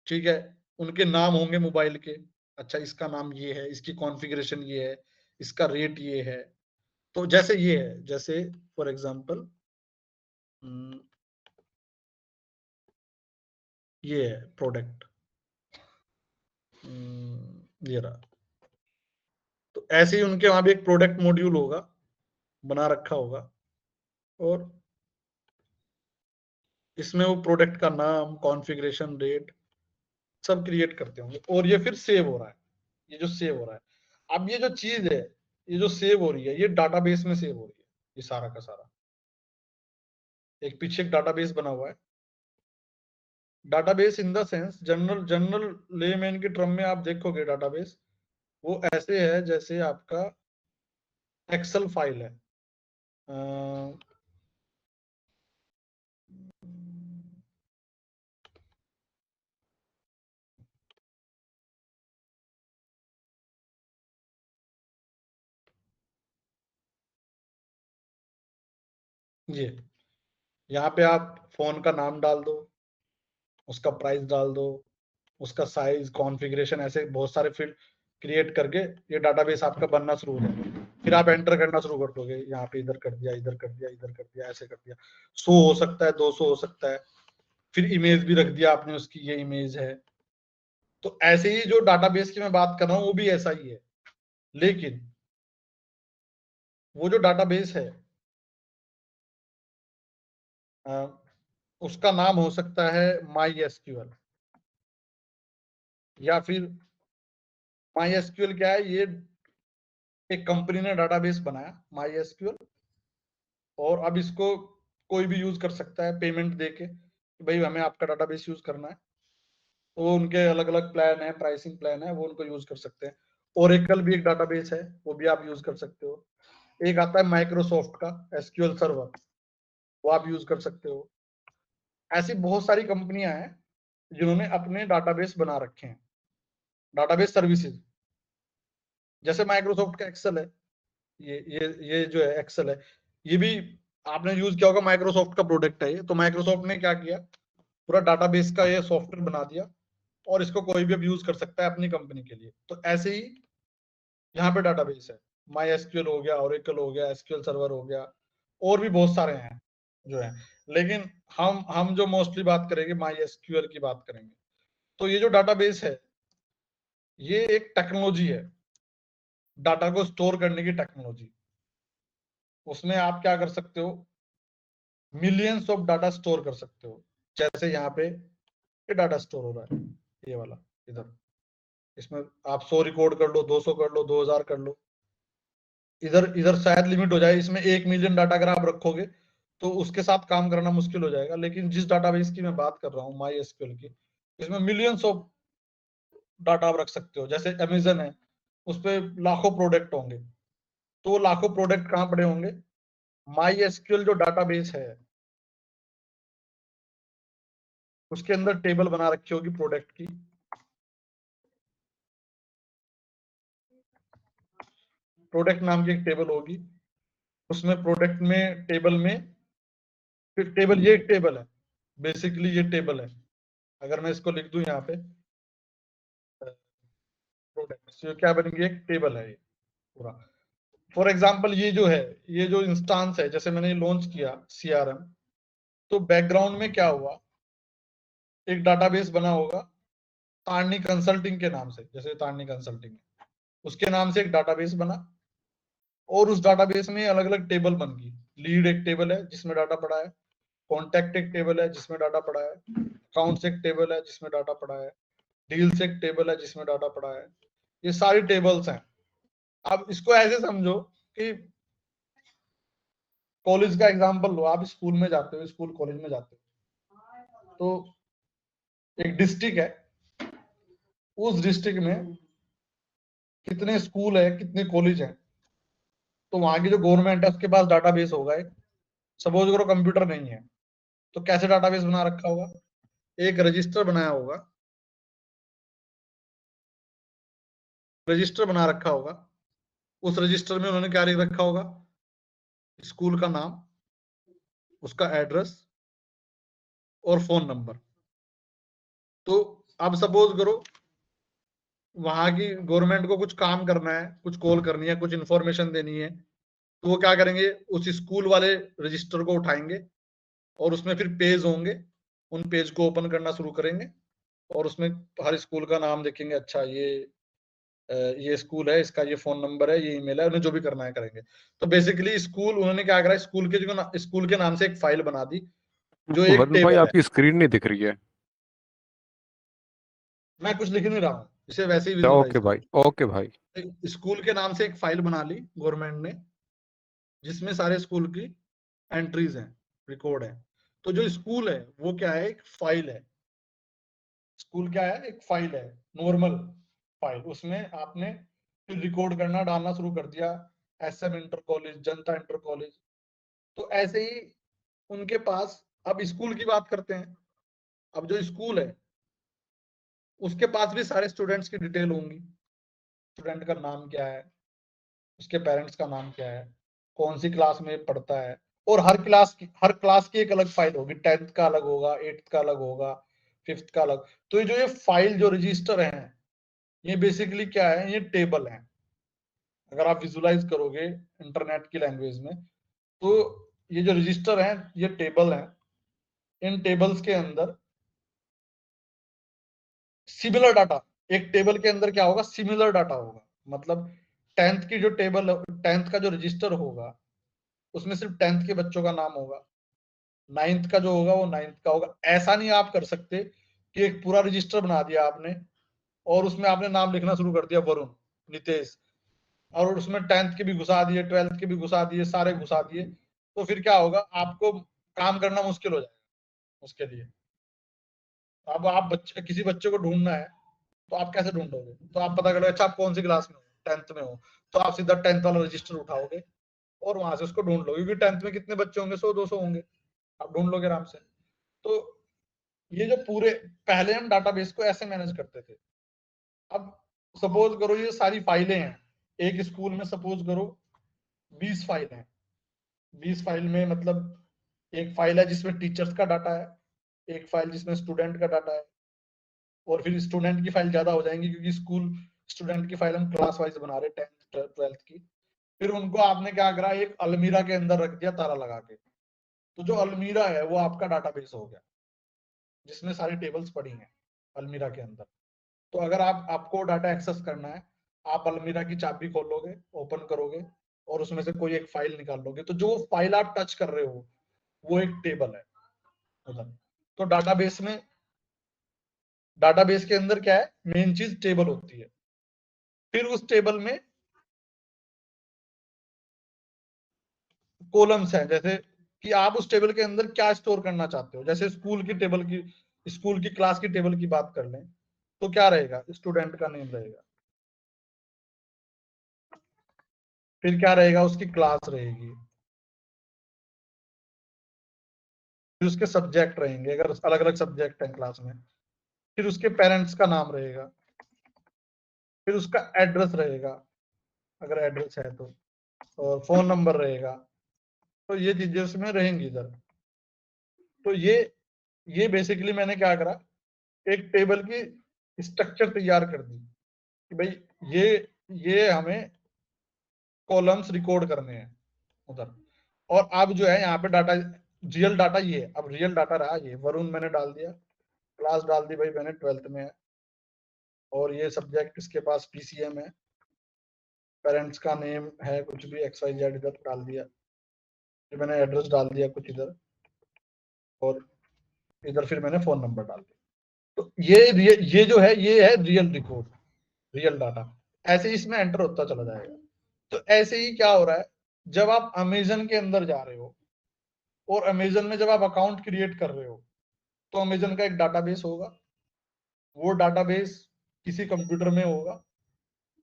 ठीक है, उनके नाम होंगे मोबाइल के, अच्छा इसका नाम ये है, इसकी कॉन्फ़िगरेशन ये है, इसका रेट ये है। तो जैसे ये है, जैसे फॉर एग्जांपल ये है प्रोडक्ट, ये रहा। तो ऐसे ही उनके वहां भी एक प्रोडक्ट मॉड्यूल होगा, बना रखा होगा, और इसमें वो प्रोडक्ट का नाम, कॉन्फ़िगरेशन, रेट सब क्रिएट करते होंगे, और ये फिर सेव हो रहा है। ये जो सेव हो रहा है, अब ये जो चीज है, ये जो सेव हो रही है, ये डाटाबेस में सेव हो रही है, ये सारा का सारा एक पीछे एक डाटाबेस बना हुआ है। Database in the sense, general layman के टर्म में आप देखोगे डाटाबेस वो ऐसे है जैसे आपका एक्सेल फाइल है। ये यहाँ पे आप फोन का नाम डाल दो, उसका प्राइस डाल दो, उसका साइज, कॉन्फ़िगरेशन, ऐसे बहुत सारे फील्ड क्रिएट करके ये डाटाबेस आपका बनना शुरू हो जाएगा। फिर आप एंटर करना शुरू कर दोगे, यहाँ पे इधर कर दिया, इधर कर दिया, इधर कर दिया, ऐसे कर दिया। 100 हो सकता है, 200 हो सकता है। फिर इमेज भी रख दिया आपने उसकी, ये इमेज है। तो ऐसे ही जो डाटाबेस की मैं बात कर रहा हूँ वो भी ऐसा ही है, लेकिन वो जो डाटाबेस है उसका नाम हो सकता है MySQL, या फिर MySQL क्या है, ये एक कंपनी ने डाटाबेस बनाया MySQL, और अब इसको कोई भी यूज कर सकता है पेमेंट देके, भाई हमें आपका डाटाबेस यूज करना है। तो वो उनके अलग अलग प्लान है, प्राइसिंग प्लान है, वो उनको यूज कर सकते हैं। ओरेकल भी एक डाटाबेस है, वो भी आप यूज कर सकते हो। एक आता है माइक्रोसॉफ्ट का SQL सर्वर, वो आप यूज कर सकते हो। ऐसी बहुत सारी कंपनियां हैं जिन्होंने अपने डाटाबेस बना रखे हैं, डाटाबेस सर्विसेज। जैसे माइक्रोसॉफ्ट का एक्सेल है, ये जो है एक्सेल है, ये भी आपने यूज किया होगा, माइक्रोसॉफ्ट का प्रोडक्ट है ये। तो माइक्रोसॉफ्ट ने क्या किया, पूरा डाटाबेस का ये सॉफ्टवेयर बना दिया, और इसको कोई भी अब यूज कर सकता है अपनी कंपनी के लिए। तो ऐसे ही यहाँ पे डाटाबेस है, MySQL हो गया, ओरेकल हो गया, SQL सर्वर हो गया, और भी बहुत सारे हैं जो है। लेकिन हम जो मोस्टली बात करेंगे MySQL की बात करेंगे। तो ये जो डाटाबेस है, ये एक टेक्नोलॉजी है, डाटा को स्टोर करने की टेक्नोलॉजी। उसमें आप क्या कर सकते हो, मिलियंस ऑफ डाटा स्टोर कर सकते हो। जैसे यहाँ पे ये डाटा स्टोर हो रहा है, ये वाला इधर, इसमें आप 100 रिकॉर्ड कर लो, 200 कर लो, 2000 कर लो। इधर इधर शायद लिमिट हो जाए, इसमें 1 मिलियन डाटा अगर आप रखोगे तो उसके साथ काम करना मुश्किल हो जाएगा। लेकिन जिस डाटाबेस की मैं बात कर रहा हूँ MySQL की, इसमें मिलियंस ऑफ डाटा आप रख सकते हो। जैसे अमेजन है, उस पर लाखों प्रोडक्ट होंगे, तो लाखों प्रोडक्ट कहाँ पड़े होंगे, MySQL जो डाटाबेस है उसके अंदर टेबल बना रखी होगी प्रोडक्ट की। प्रोडक्ट नाम की एक टेबल होगी, उसमें प्रोडक्ट में टेबल में, फिर टेबल, ये एक टेबल है बेसिकली, ये टेबल है। अगर मैं इसको लिख दूं यहाँ पे प्रोडक्ट, ये क्या बनेगी, एक टेबल है ये पूरा। फॉर एग्जांपल ये जो है, ये जो इंस्टांस है, जैसे मैंने लॉन्च किया CRM, तो बैकग्राउंड में क्या हुआ, एक डाटाबेस बना होगा तारनी कंसल्टिंग के नाम से। जैसे तारनी कंसल्टिंग है, उसके नाम से एक डाटाबेस बना, और उस डाटाबेस में अलग अलग टेबल बन गई। लीड एक टेबल है जिसमें डाटा पड़ा है, कॉन्टैक्ट एक टेबल है जिसमें डाटा पड़ा है, अकाउंट्स एक टेबल है जिसमें डाटा पड़ा है, डील्स एक टेबल है जिसमें डाटा पड़ा है। ये सारी टेबल्स हैं। अब इसको ऐसे समझो कि कॉलेज का एग्जांपल लो, आप स्कूल में जाते हो, स्कूल कॉलेज में जाते हो, तो एक डिस्ट्रिक्ट है, उस डिस्ट्रिक्ट में कितने स्कूल है, कितने कॉलेज है, तो वहां की जो गवर्नमेंट है उसके पास डाटाबेस होगा एक। सपोज करो कंप्यूटर नहीं है, तो कैसे डाटाबेस बना रखा होगा, एक रजिस्टर बनाया होगा, रजिस्टर बना रखा होगा। उस रजिस्टर में उन्होंने क्या लिख रखा होगा, स्कूल का नाम, उसका एड्रेस, और फोन नंबर। तो अब सपोज करो वहां की गवर्नमेंट को कुछ काम करना है, कुछ कॉल करनी है, कुछ इंफॉर्मेशन देनी है, तो वो क्या करेंगे, उस स्कूल वाले रजिस्टर को उठाएंगे और उसमें फिर पेज होंगे, उन पेज को ओपन करना शुरू करेंगे और उसमें हर स्कूल का नाम देखेंगे, अच्छा ये स्कूल है, इसका ये फोन नंबर है, ये ईमेल है, उन्हें जो भी करना है करेंगे। तो बेसिकली स्कूल उन्होंने क्या करा, स्कूल के नाम से एक फाइल बना दी जो एक वरुण भाई टेबल है। आपकी स्क्रीन नहीं दिख रही है। मैं कुछ लिख नहीं रहा हूँ, इसे वैसे ही विजुअलाइज ओके भाई, ओके भाई। स्कूल के नाम से एक फाइल बना ली गवर्नमेंट ने जिसमें सारे स्कूल की एंट्रीज हैं, रिकॉर्ड है। तो जो स्कूल है वो क्या है, एक फाइल है। स्कूल क्या है, एक फाइल है, नॉर्मल फाइल। उसमें आपने फिर रिकॉर्ड करना, डालना शुरू कर दिया, SM इंटर कॉलेज, जनता इंटर कॉलेज। तो ऐसे ही उनके पास, अब स्कूल की बात करते हैं, अब जो स्कूल है उसके पास भी सारे स्टूडेंट्स की डिटेल होंगी, स्टूडेंट का नाम क्या है, उसके पेरेंट्स का नाम क्या है, कौन सी क्लास में पढ़ता है, और हर क्लास की एक अलग फाइल होगी। 10th का अलग होगा, 8th का अलग होगा, 5th का अलग। तो ये फाइल जो रजिस्टर है, ये बेसिकली क्या है, ये टेबल है। अगर आप विजुलाइज करोगे इंटरनेट की लैंग्वेज में, तो ये जो रजिस्टर है ये टेबल है। इन टेबल्स के अंदर सिमिलर डाटा, एक टेबल के अंदर क्या होगा, सिमिलर डाटा होगा। मतलब 10th की जो टेबल, 10th का जो रजिस्टर होगा उसमें सिर्फ 10th के बच्चों का नाम होगा, 9th का जो होगा वो 9th का होगा। ऐसा नहीं आप कर सकते कि एक पूरा रजिस्टर बना दिया आपने और उसमें आपने नाम लिखना शुरू कर दिया वरुण, नितेश, और उसमें 10th के भी घुसा दिए, 12th के भी घुसा दिए, सारे घुसा दिए। तो फिर क्या होगा, आपको काम करना मुश्किल हो जाएगा उसके लिए। अब आप किसी बच्चे को ढूंढना है तो आप कैसे ढूंढोगे, तो आप पता करोगे, अच्छा आप कौन सी क्लास में हो, 10th में हो, तो आप सीधा 10th वाला रजिस्टर उठाओगे और वहां से उसको ढूंढ लो, क्योंकि 10th में कितने बच्चे होंगे, 100-200 होंगे, आप ढूंढ लोगे आराम से। तो ये जो पूरे, पहले हम डाटाबेस को ऐसे मैनेज करते थे। अब सपोज करो ये सारी फाइलें हैं एक स्कूल में, सपोज करो 20 फाइल हैं। 20 फाइल में मतलब एक फाइल है जिसमें टीचर्स का डाटा है, एक फाइल जिसमें स्टूडेंट का डाटा है, और फिर स्टूडेंट की फाइल ज्यादा हो जाएंगी क्योंकि स्कूल स्टूडेंट की फाइल हम क्लास वाइज बना रहे, 10th 12th की। फिर उनको आपने क्या करा, एक अलमीरा के अंदर रख दिया ताला लगा के। तो जो अलमीरा है वो आपका डाटाबेस हो गया जिसमें सारी टेबल्स पड़ी हैं अलमीरा के अंदर। तो अगर आपको डाटा एक्सेस करना है, आप अलमीरा की चाबी खोलोगे, ओपन करोगे और उसमें से कोई एक फाइल निकाल लोगे, तो जो फाइल आप टच कर रहे हो वो एक टेबल है उधर। तो डाटाबेस के अंदर क्या है, मेन चीज टेबल होती है। फिर उस टेबल में कॉलम्स हैं, जैसे कि आप उस टेबल के अंदर क्या स्टोर करना चाहते हो। जैसे स्कूल की क्लास की टेबल की बात कर लें तो क्या रहेगा, स्टूडेंट का नेम रहेगा, फिर क्या रहेगा, उसकी क्लास रहेगी, फिर उसके सब्जेक्ट रहेंगे अगर अलग अलग सब्जेक्ट हैं क्लास में, फिर उसके पेरेंट्स का नाम रहेगा, फिर उसका एड्रेस रहेगा अगर एड्रेस है तो, और फोन नंबर रहेगा। तो ये चीजें उसमें रहेंगी इधर। तो ये बेसिकली मैंने क्या करा, एक टेबल की स्ट्रक्चर तैयार कर दी कि भाई ये हमें कॉलम्स रिकॉर्ड करने हैं उधर। और अब जो है यहाँ पे डाटा, रियल डाटा ये है, अब रियल डाटा रहा ये वरुण मैंने डाल दिया, क्लास डाल दी भाई मैंने 12th में है, और ये सब्जेक्ट इसके पास PCM है, पेरेंट्स का नेम है कुछ भी XYZ इधर डाल दिया, फिर मैंने एड्रेस डाल दिया कुछ इधर, और इधर फिर मैंने फोन नंबर डाल दिया। तो ये जो है ये है रियल रिकॉर्ड, रियल डाटा। ऐसे ही इसमें एंटर होता चला जाएगा। तो ऐसे ही क्या हो रहा है, जब आप अमेजन के अंदर जा रहे हो और अमेजन में जब आप अकाउंट क्रिएट कर रहे हो तो अमेजन का एक डाटाबेस होगा, वो डाटाबेस किसी कंप्यूटर में होगा,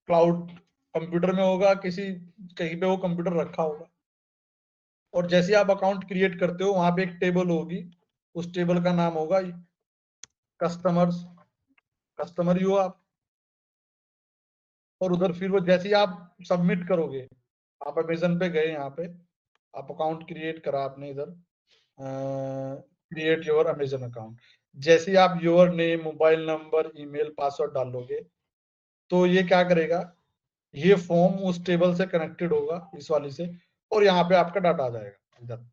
क्लाउड कंप्यूटर में होगा, कहीं पे वो कंप्यूटर रखा होगा। और जैसे आप अकाउंट क्रिएट करते हो वहां पे एक टेबल होगी, उस टेबल का नाम होगा कस्टमर ही हो आप। और उधर फिर वो जैसे ही आप सबमिट करोगे, आप अमेजन पे गए, यहाँ पे आप अकाउंट क्रिएट करा आपने इधर क्रिएट योर अमेजन अकाउंट। जैसे ही आप your name, mobile number, email, password डालोगे तो ये क्या करेगा, ये फॉर्म उस टेबल से कनेक्टेड होगा, इस वाली से, और यहाँ पे आपका डाटा आ जाएगा। इधर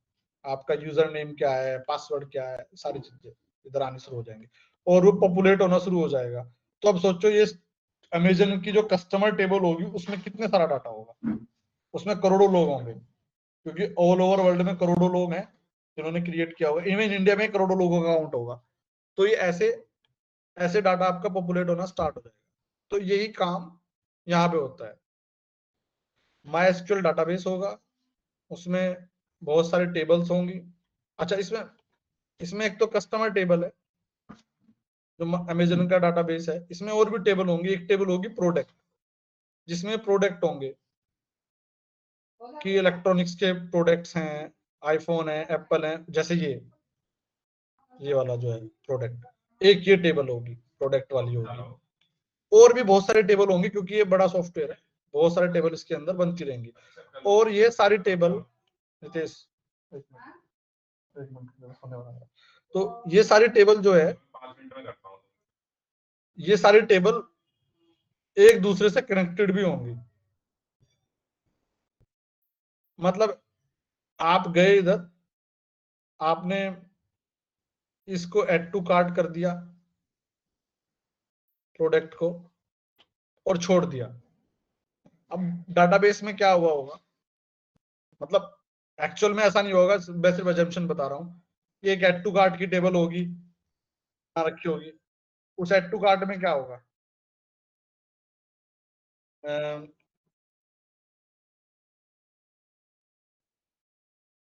आपका यूजर नेम क्या है, पासवर्ड क्या है, सारी चीजें इधर आनी शुरू हो जाएंगी और वो पॉपुलेट होना शुरू हो जाएगा। तो अब सोचो ये अमेजन की जो कस्टमर टेबल होगी उसमें कितने सारा डाटा होगा, उसमें करोड़ों लोग होंगे, क्योंकि ऑल ओवर वर्ल्ड में करोड़ों लोग हैं जिन्होंने क्रिएट किया होगा, इवन इंडिया में करोड़ों लोगों का अकाउंट होगा। तो ये ऐसे ऐसे डाटा आपका पॉपुलेट होना स्टार्ट हो जाएगा। तो यही काम यहाँ पे होता है। MySQL डाटाबेस होगा, उसमें बहुत सारे टेबल्स होंगी। अच्छा, इसमें एक तो कस्टमर टेबल है जो अमेजन का डाटाबेस है, इसमें और भी टेबल होंगी। एक टेबल होगी प्रोडक्ट, जिसमें प्रोडक्ट होंगे कि इलेक्ट्रॉनिक्स के प्रोडक्ट्स हैं, आईफोन है, एप्पल है, जैसे ये वाला जो है प्रोडक्ट, एक ये टेबल होगी, प्रोडक्ट वाली होगी। और भी बहुत सारे टेबल होंगे क्योंकि ये बड़ा सॉफ्टवेयर है, बहुत सारे टेबल इसके अंदर बनती रहेंगी। और ये सारी टेबल, नितेश एक मिनट होने वाला है। तो ये सारी टेबल जो है, ये सारी टेबल एक दूसरे से कनेक्टेड भी होंगी। मतलब आप गए इधर, आपने इसको ऐड टू कार्ट कर दिया प्रोडक्ट को और छोड़ दिया। अब डाटाबेस में क्या हुआ होगा, मतलब एक्चुअल में ऐसा नहीं होगा, मैं सिर्फ अजम्पशन बता रहा हूँ। ये एक ऐड टू कार्ट की टेबल होगी, रखी होगी, उस ऐड टू कार्ट में क्या होगा,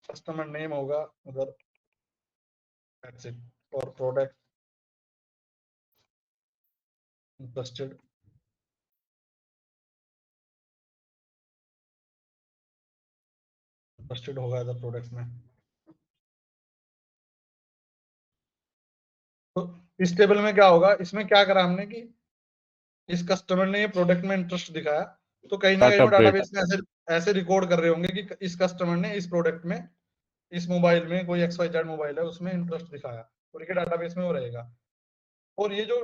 कस्टमर नेम होगा उधर, दैट्स इट, और प्रोडक्ट इंटरेस्टेड, होगा इधर प्रोडक्ट में। तो इस टेबल में क्या होगा, इसमें क्या करा हमने कि इस कस्टमर ने ये प्रोडक्ट में इंटरेस्ट दिखाया, तो कहीं ना कहीं वो डाटाबेस में ऐसे रिकॉर्ड कर रहे होंगे कि इस कस्टमर ने इस प्रोडक्ट में, इस मोबाइल में, कोई XYZ मोबाइल है उसमें इंटरेस्ट दिखाया, और ये डाटाबेस में वो रहेगा। और ये जो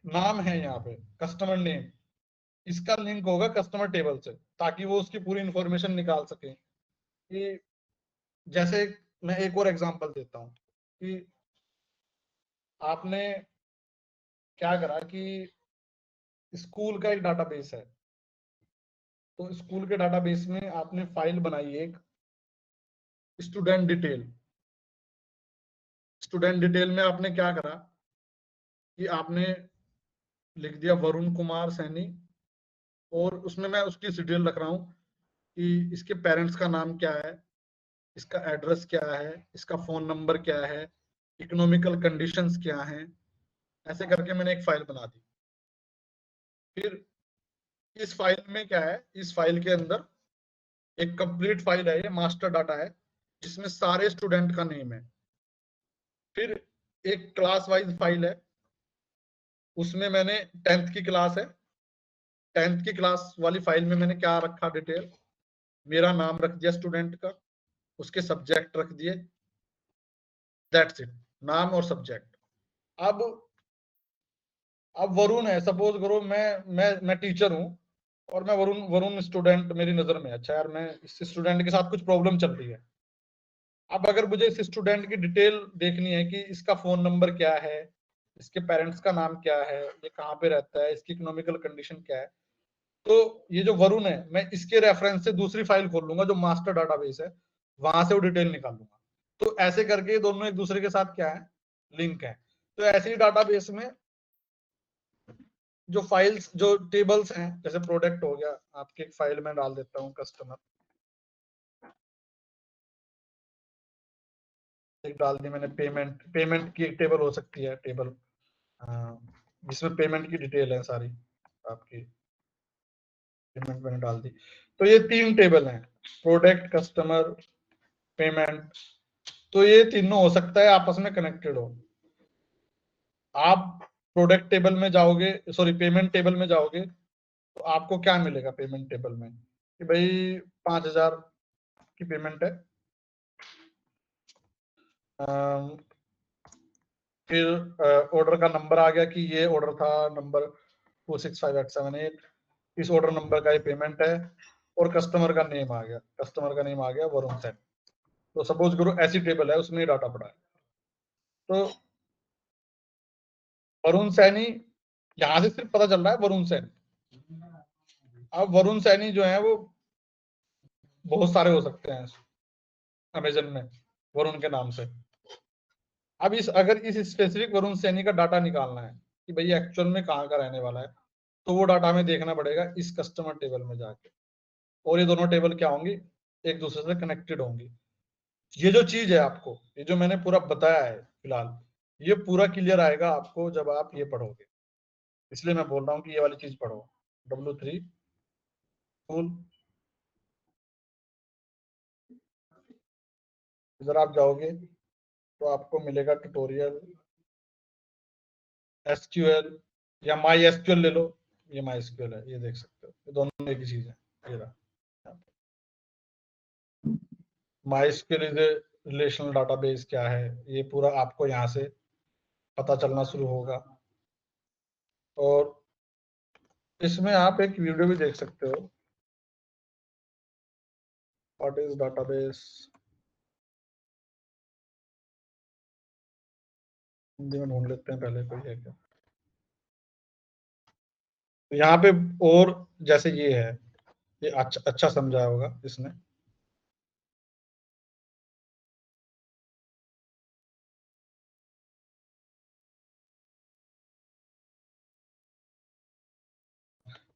नाम है यहाँ पे कस्टमर नेम, इसका लिंक होगा कस्टमर टेबल से, ताकि वो उसकी पूरी इंफॉर्मेशन निकाल सके। कि जैसे मैं एक और एग्जांपल देता हूँ कि आपने क्या करा कि स्कूल का एक डाटाबेस है, तो स्कूल के डाटाबेस में आपने फाइल बनाई एक स्टूडेंट डिटेल। स्टूडेंट डिटेल में आपने क्या करा कि आपने लिख दिया वरुण कुमार सैनी, और उसमें मैं उसकी डिटेल रख रहा हूँ कि इसके पेरेंट्स का नाम क्या है, इसका एड्रेस क्या है, इसका फोन नंबर क्या है, इकोनॉमिकल कंडीशंस क्या हैं, ऐसे करके मैंने एक फाइल बना दी। फिर इस फाइल में क्या है, इस फाइल के अंदर एक कंप्लीट फाइल है, ये मास्टर डाटा है जिसमें सारे स्टूडेंट का नेम है। फिर एक क्लास वाइज फाइल है, उसमें मैंने 10th की क्लास है, 10th की क्लास वाली फाइल में मैंने क्या रखा डिटेल, मेरा नाम रख दिया स्टूडेंट का, उसके सब्जेक्ट रख दिए, दैट्स इट, नाम और सब्जेक्ट। अब वरुण है, सपोज करो मैं टीचर हूँ और मैं वरुण स्टूडेंट मेरी नजर में, अच्छा यार मैं इस स्टूडेंट के साथ कुछ प्रॉब्लम चल रही है। अब अगर मुझे इस स्टूडेंट की डिटेल देखनी है कि इसका फोन नंबर क्या है, इसके पेरेंट्स का नाम क्या है, ये कहाँ पे रहता है, इसकी इकोनॉमिकल कंडीशन क्या है, तो ये जो वरुण है मैं इसके रेफरेंस से दूसरी फाइल खोल लूंगा जो मास्टर डाटाबेस है, वहां से वो डिटेल निकाल लूंगा। तो ऐसे करके दोनों एक दूसरे के साथ क्या है, लिंक है। तो ऐसे ही डाटाबेस में जो फाइल्स, जो टेबल्स हैं, जैसे प्रोडक्ट हो गया, आपके एक फाइल में डाल देता हूँ कस्टमर, एक डाल दी मैंने पेमेंट की एक टेबल हो सकती है, टेबल जिसमें पेमेंट की डिटेल है सारी आपकी, पेमेंट मैंने डाल दी। तो ये 3 टेबल हैं, प्रोडक्ट, कस्टमर, पेमेंट। तो ये तीनों हो सकता है आपस में कनेक्टेड हो। आप प्रोडक्ट टेबल में जाओगे, सॉरी पेमेंट टेबल में जाओगे, तो आपको क्या मिलेगा पेमेंट टेबल में कि भाई 5,000 की पेमेंट है, फिर ऑर्डर का नंबर आ गया कि ये ऑर्डर था नंबर 265878, इस ऑर्डर नंबर का ये पेमेंट है, और कस्टमर का नेम आ गया, कस्टमर का नेम आ गया वरुण सैनी। तो सपोज करो ऐसी टेबल है, उसमें डाटा पड़ा है, तो वरुण सैनी यहां से सिर्फ पता चल रहा है वरुण सैनी। अब वरुण सैनी जो है वो बहुत सारे हो सकते हैं अमेजन में वरुण के नाम से। अब अगर इस स्पेसिफिक वरुण सैनी का डाटा निकालना है कि भैया एक्चुअल में कहाँ का रहने वाला है, तो वो डाटा हमें देखना पड़ेगा इस कस्टमर टेबल में जाके, और ये दोनों टेबल क्या होंगी, एक दूसरे से कनेक्टेड होंगी। ये जो चीज है आपको, ये जो मैंने पूरा बताया है फिलहाल, ये पूरा क्लियर आएगा आपको जब आप ये पढ़ोगे, इसलिए मैं बोल रहा हूँ कि ये वाली चीज पढ़ो, W3 फुल। इधर आप जाओगे तो आपको मिलेगा ट्यूटोरियल SQL या माई SQL ले लो, ये माई SQL है, ये देख सकते हो, ये दोनों एक ही चीज है। ये रहा माई SQL is a relational database क्या है, ये पूरा आपको यहाँ से पता चलना शुरू होगा। और इसमें आप एक वीडियो भी देख सकते हो, व्हाट इज डाटाबेस, हिंदी में ढूंढ लेते हैं पहले, कोई है क्या। तो यहाँ पे और जैसे ये है, ये अच्छा समझाया होगा इसने।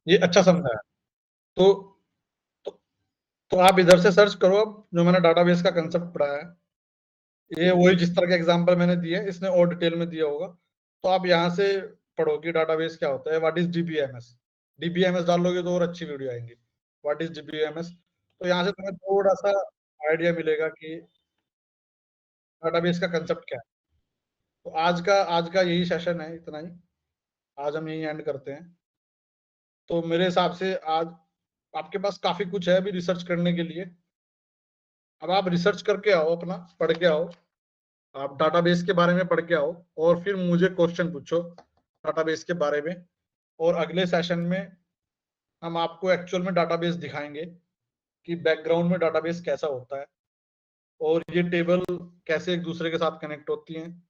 ये अच्छा समझाया। तो तो आप इधर से सर्च करो, अब जो मैंने डाटाबेस का कंसेप्ट पढ़ाया है, ये वही जिस तरह के एग्जांपल मैंने दिए इसने और डिटेल में दिया होगा। तो आप यहाँ से पढ़ो कि डाटाबेस क्या होता है, व्हाट इज DBMS। DBMS डालोगे तो और अच्छी वीडियो आएंगी, व्हाट इज DBMS। तो यहाँ से तुम्हें थोड़ा सा आइडिया मिलेगा कि डाटाबेस का कंसेप्ट क्या है। तो आज का यही सेशन है, इतना ही, आज हम यही एंड करते हैं। तो मेरे हिसाब से आज आपके पास काफी कुछ है अभी रिसर्च करने के लिए। अब आप रिसर्च करके आओ, अपना पढ़ के आओ, आप डाटाबेस के बारे में पढ़ के आओ, और फिर मुझे क्वेश्चन पूछो डाटाबेस के बारे में। और अगले सेशन में हम आपको एक्चुअल में डाटाबेस दिखाएंगे कि बैकग्राउंड में डाटाबेस कैसा होता है, और ये टेबल कैसे एक दूसरे के साथ कनेक्ट होती हैं,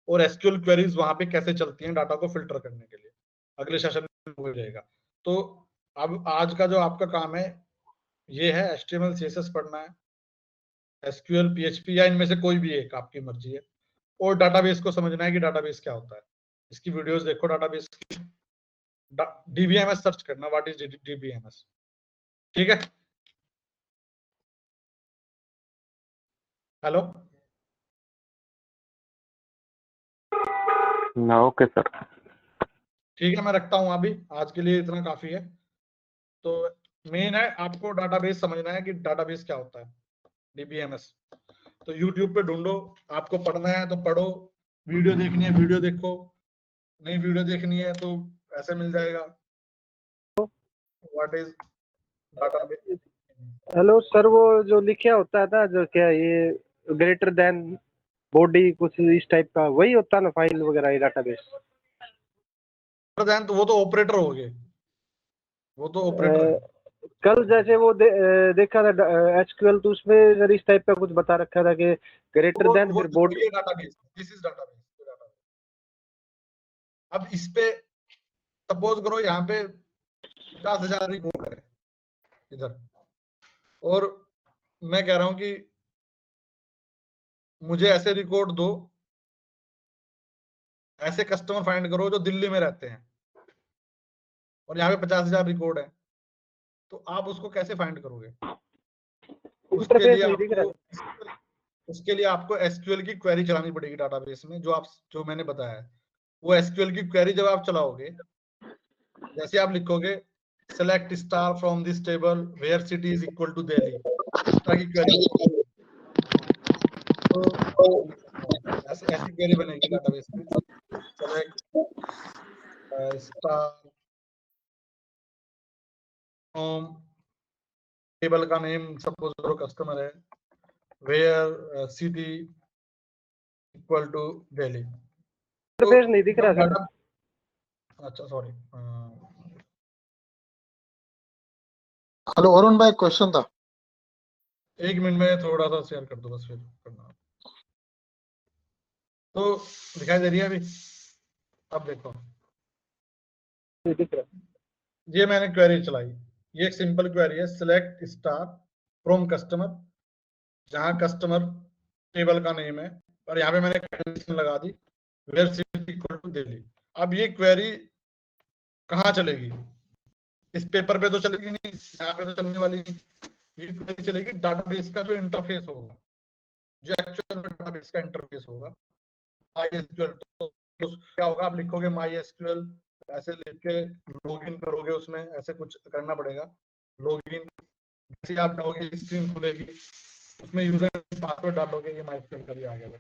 और SQL क्वेरीज वहां पे कैसे चलती हैं डाटा को फिल्टर करने के लिए। अगले सेशन में हो जाएगा। तो अब आज का जो आपका काम है ये है, HTML CSS पढ़ना है, SQL PHP या इनमें से कोई भी एक, आपकी मर्जी है, और डाटाबेस को समझना है कि डाटाबेस क्या होता है। इसकी वीडियोस देखो डाटाबेस की, DBMS सर्च करना, व्हाट इज DBMS। ठीक है, हेलो, ओके सर। ठीक है, मैं रखता हूँ अभी, आज के लिए इतना काफी है। तो मेन है आपको डाटाबेस समझना है कि डाटाबेस क्या होता है, DBMS। तो YouTube पे ढूंढो, आपको पढ़ना है तो पढ़ो, वीडियो देखनी है वीडियो देखो, नहीं वीडियो देखनी है तो ऐसे मिल जाएगा, what is database. Hello sir, वो जो लिखा होता है ना, जो क्या ये ग्रेटर देन बॉडी कुछ इस टाइप का, वही होता है ना फाइल वगैरह, ये डाटाबेस। तो वो तो ऑपरेटर हो गए, वो तो ऑपरेटर है। कल जैसे वो देखा था SQL, तो उसमें अगर इस टाइप का कुछ बता रखा था कि ग्रेटर देन फिर body. Database, this is database. अब इस पे सपोज करो यहाँ पे 50,000 रिकॉर्ड है इधर, और मैं कह रहा हूं कि मुझे ऐसे रिकॉर्ड दो, ऐसे कस्टमर फाइंड करो जो दिल्ली में रहते हैं, और यहाँ पे 50,000 रिकॉर्ड है, तो आप उसको कैसे फाइंड करोगे। उसके लिए आपको SQL की क्वेरी चलानी पड़ेगी डाटाबेस में, जो मैंने बताया है। वो SQL की क्वेरी जब आप चलाओगे, जैसे आप लिखोगे select star from this table where city is equal to Delhi, इस तरह की क्वेरी, तो ऐसी क्वेरी बनेगी डाटाबेस में। सेलेक्ट स्टार फ्रॉम, टेबल का नेम सपोज करो कस्टमर है, where city equal to Delhi, interface नहीं दिख रहा सर। डाटा, अच्छा सॉरी, हेलो अरुण भाई, क्वेश्चन था। एक मिनट में थोड़ा सा शेयर कर दो बस, फिर करना। तो दिखाई दे रही है अभी? अब देखो, दिख रहा। ये मैंने क्वेरी चलाई, ये एक सिंपल क्वेरी है, सिलेक्ट स्टार फ्रॉम कस्टमर, जहां कस्टमर टेबल का नेम है, और यहाँ पे मैंने कंडीशन लगा दी where city equal to Delhi. अब ये क्वेरी कहाँ चलेगी? इस पेपर पे तो चलेगी नहीं, यहाँ पे तो चलने वाली नहीं। ये क्वेरी चलेगी डाटाबेस का जो इंटरफेस होगा, जो एक्चुअल में डाटाबेस का इंटरफेस होगा, MySQL। तो क्या होगा, आप लिखोगे MySQL, ऐसे लिख के लॉगिन करोगे, उसमें ऐसे कुछ करना पड़ेगा लॉगिन। जैसे आप डालोगे स्क्रीन खुलेगी, उसमें यूजर पासवर्ड डालोगे, ये MySQL का भी आ गया।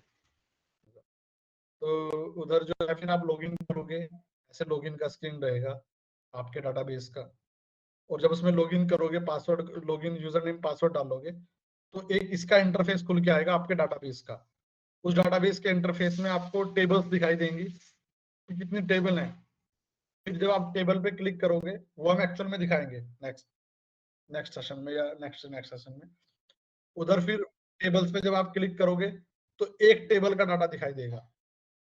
तो उधर जो है फिर आप लॉगिन करोगे, ऐसे लॉगिन का स्क्रीन रहेगा आपके डाटाबेस का, और जब उसमें लॉगिन करोगे, password login user name password डालोगे, तो एक इसका इंटरफेस खुल के आएगा आपके डाटाबेस का। उस डाटाबेस के इंटरफेस में आपको टेबल्स दिखाई देंगी कि कितनी टेबल हैं। फिर जब आप टेबल पे क्लिक करोगे, वो हम एक्चुअल में दिखाएंगे नेक्स्ट सेशन में या नेक्स्ट सेशन में। उधर फिर टेबल्स पे जब आप क्लिक करोगे तो एक टेबल का डाटा दिखाई देगा,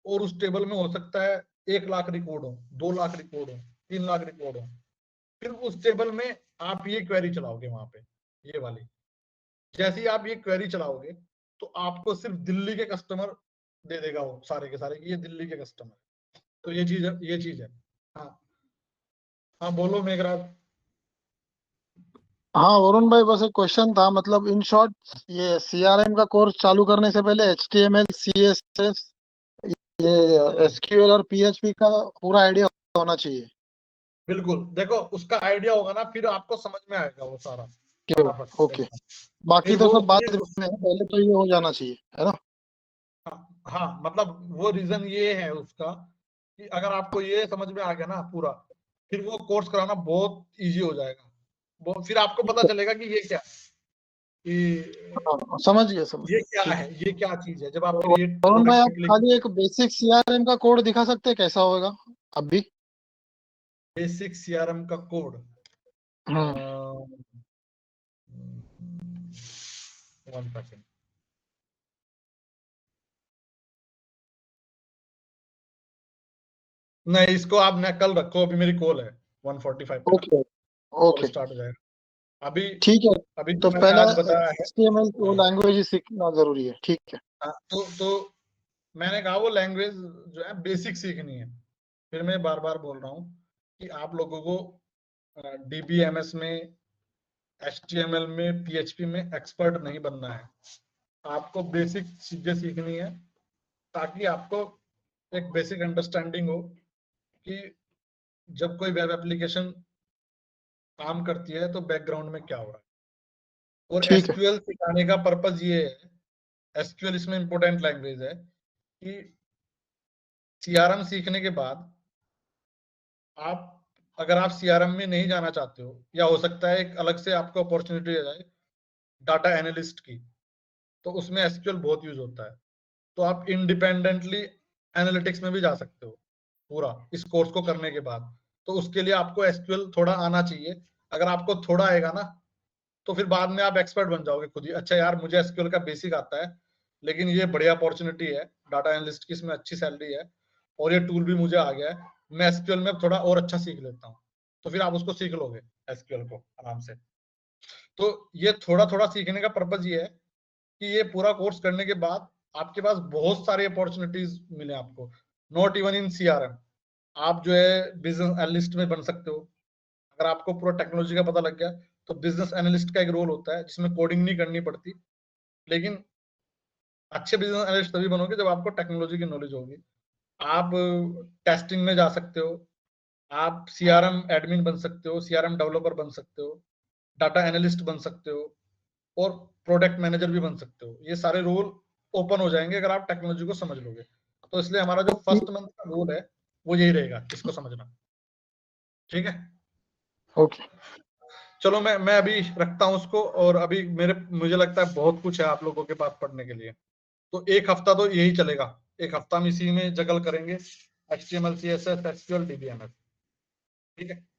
और उस टेबल में हो सकता है 1 लाख रिकॉर्ड हो, 2 लाख रिकॉर्ड हो, 3 लाख रिकॉर्ड हो। फिर उस टेबल में आप ये क्वेरी चलाओगे वहां पे, ये वाली। जैसे ही आप ये क्वेरी चलाओगे तो आपको सिर्फ दिल्ली के कस्टमर दे देगा वो सारे के सारे, ये दिल्ली के कस्टमर। तो ये चीज है। हाँ हाँ, बोलो मेघराज। हाँ वरुण भाई, बस एक क्वेश्चन था, मतलब इन शॉर्ट ये सीआरएम का कोर्स चालू करने से पहले HTML, CSS, ये SQL और PHP का पूरा आइडिया होना चाहिए। बिल्कुल, देखो उसका आइडिया होगा ना, फिर आपको समझ में आएगा वो सारा। ओके, बाकी फिर तो वो सब बाद फिर में है, पहले तो ये हो जाना चाहिए, है ना? हाँ, मतलब वो रीजन ये है उसका कि अगर आपको ये समझ में आ गया ना पूरा, फिर वो कोर्स कराना बहुत इजी हो जाएगा। फिर आपको पता चलेगा कि ये क्या है, कि हाँ, समझ गया ये क्या ठीक। है, ये क्या चीज है। जब आप तो क्रिएट वरुण भाई, प्रोडक्ट आप पे क्लिक, खाली एक बेसिक सीआरएम का कोड दिखा सकते हैं, कैसा होगा अभी? बेसिक सीआरएम का कोड, वन सेकेंड, नहीं इसको आप न कल रखो, अभी मेरी कॉल है 1:45 पे ना, ओके कॉल ओके, स्टार्ट हो जाएगा। अभी ठीक है। अभी तो जो मैंने पहला आज बताया है, HTML वो लैंग्वेज ही सीखना जरूरी है, ठीक है। तो मैंने कहा वो लैंग्वेज जो है बेसिक सीखनी है। फिर मैं बार बार बोल रहा हूँ कि आप लोगों को DBMS में, HTML में, PHP में एक्सपर्ट नहीं बनना है। आपको बेसिक चीजें सीखनी है, ताकि आपको एक बेसिक अंडरस्टैंडिंग हो कि जब कोई वेब एप्लीकेशन काम करती है तो बैकग्राउंड में क्या हो रहा है। और ठीक है। SQL सिखाने का पर्पज ये है, SQL इसमें इंपॉर्टेंट लैंग्वेज है, कि CRM सीखने के बाद आप, अगर आप CRM में नहीं जाना चाहते हो, या हो सकता है एक अलग से आपको अपॉर्चुनिटी आ जाए डाटा एनालिस्ट की, तो उसमें SQL बहुत यूज होता है। तो आप इंडिपेंडेंटली एनालिटिक्स में भी जा सकते हो पूरा इस कोर्स को करने के बाद। तो उसके लिए आपको SQL थोड़ा आना चाहिए। अगर आपको थोड़ा आएगा ना, तो फिर बाद में आप एक्सपर्ट बन जाओगे खुद ही। अच्छा यार, मुझे SQL का बेसिक आता है, लेकिन ये बढ़िया अपॉर्चुनिटी है डाटा एनालिस्ट की, इसमें अच्छी सैलरी है, और ये टूल भी मुझे आ गया है, मैं SQL में थोड़ा और अच्छा सीख लेता हूँ। तो फिर आप उसको सीख लोगे SQL को आराम से। तो ये थोड़ा थोड़ा सीखने का पर्पज ये है कि ये पूरा कोर्स करने के बाद आपके पास बहुत सारी अपॉर्चुनिटीज मिले आपको, नॉट इवन इन CRM। आप जो है बिजनेस एनालिस्ट में बन सकते हो। अगर आपको पूरा टेक्नोलॉजी का पता लग गया, तो बिजनेस एनालिस्ट का एक रोल होता है जिसमें कोडिंग नहीं करनी पड़ती, लेकिन अच्छे बिजनेस एनालिस्ट तभी बनोगे जब आपको टेक्नोलॉजी की नॉलेज होगी। आप टेस्टिंग में जा सकते हो, आप CRM एडमिन बन सकते हो, CRM डेवलपर बन सकते हो, डाटा एनालिस्ट बन सकते हो, और प्रोडक्ट मैनेजर भी बन सकते हो। ये सारे रोल ओपन हो जाएंगे अगर आप टेक्नोलॉजी को समझ लोगे। तो इसलिए हमारा जो फर्स्ट मंथ का रोल है वो यही रहेगा, इसको समझना। ठीक है, ओके, चलो मैं अभी रखता हूँ उसको। और अभी मुझे लगता है बहुत कुछ है आप लोगों के पास पढ़ने के लिए। तो एक हफ्ता तो यही चलेगा, एक हफ्ता में इसी में जगल करेंगे, HTML CSS SQL DBMS, ठीक है।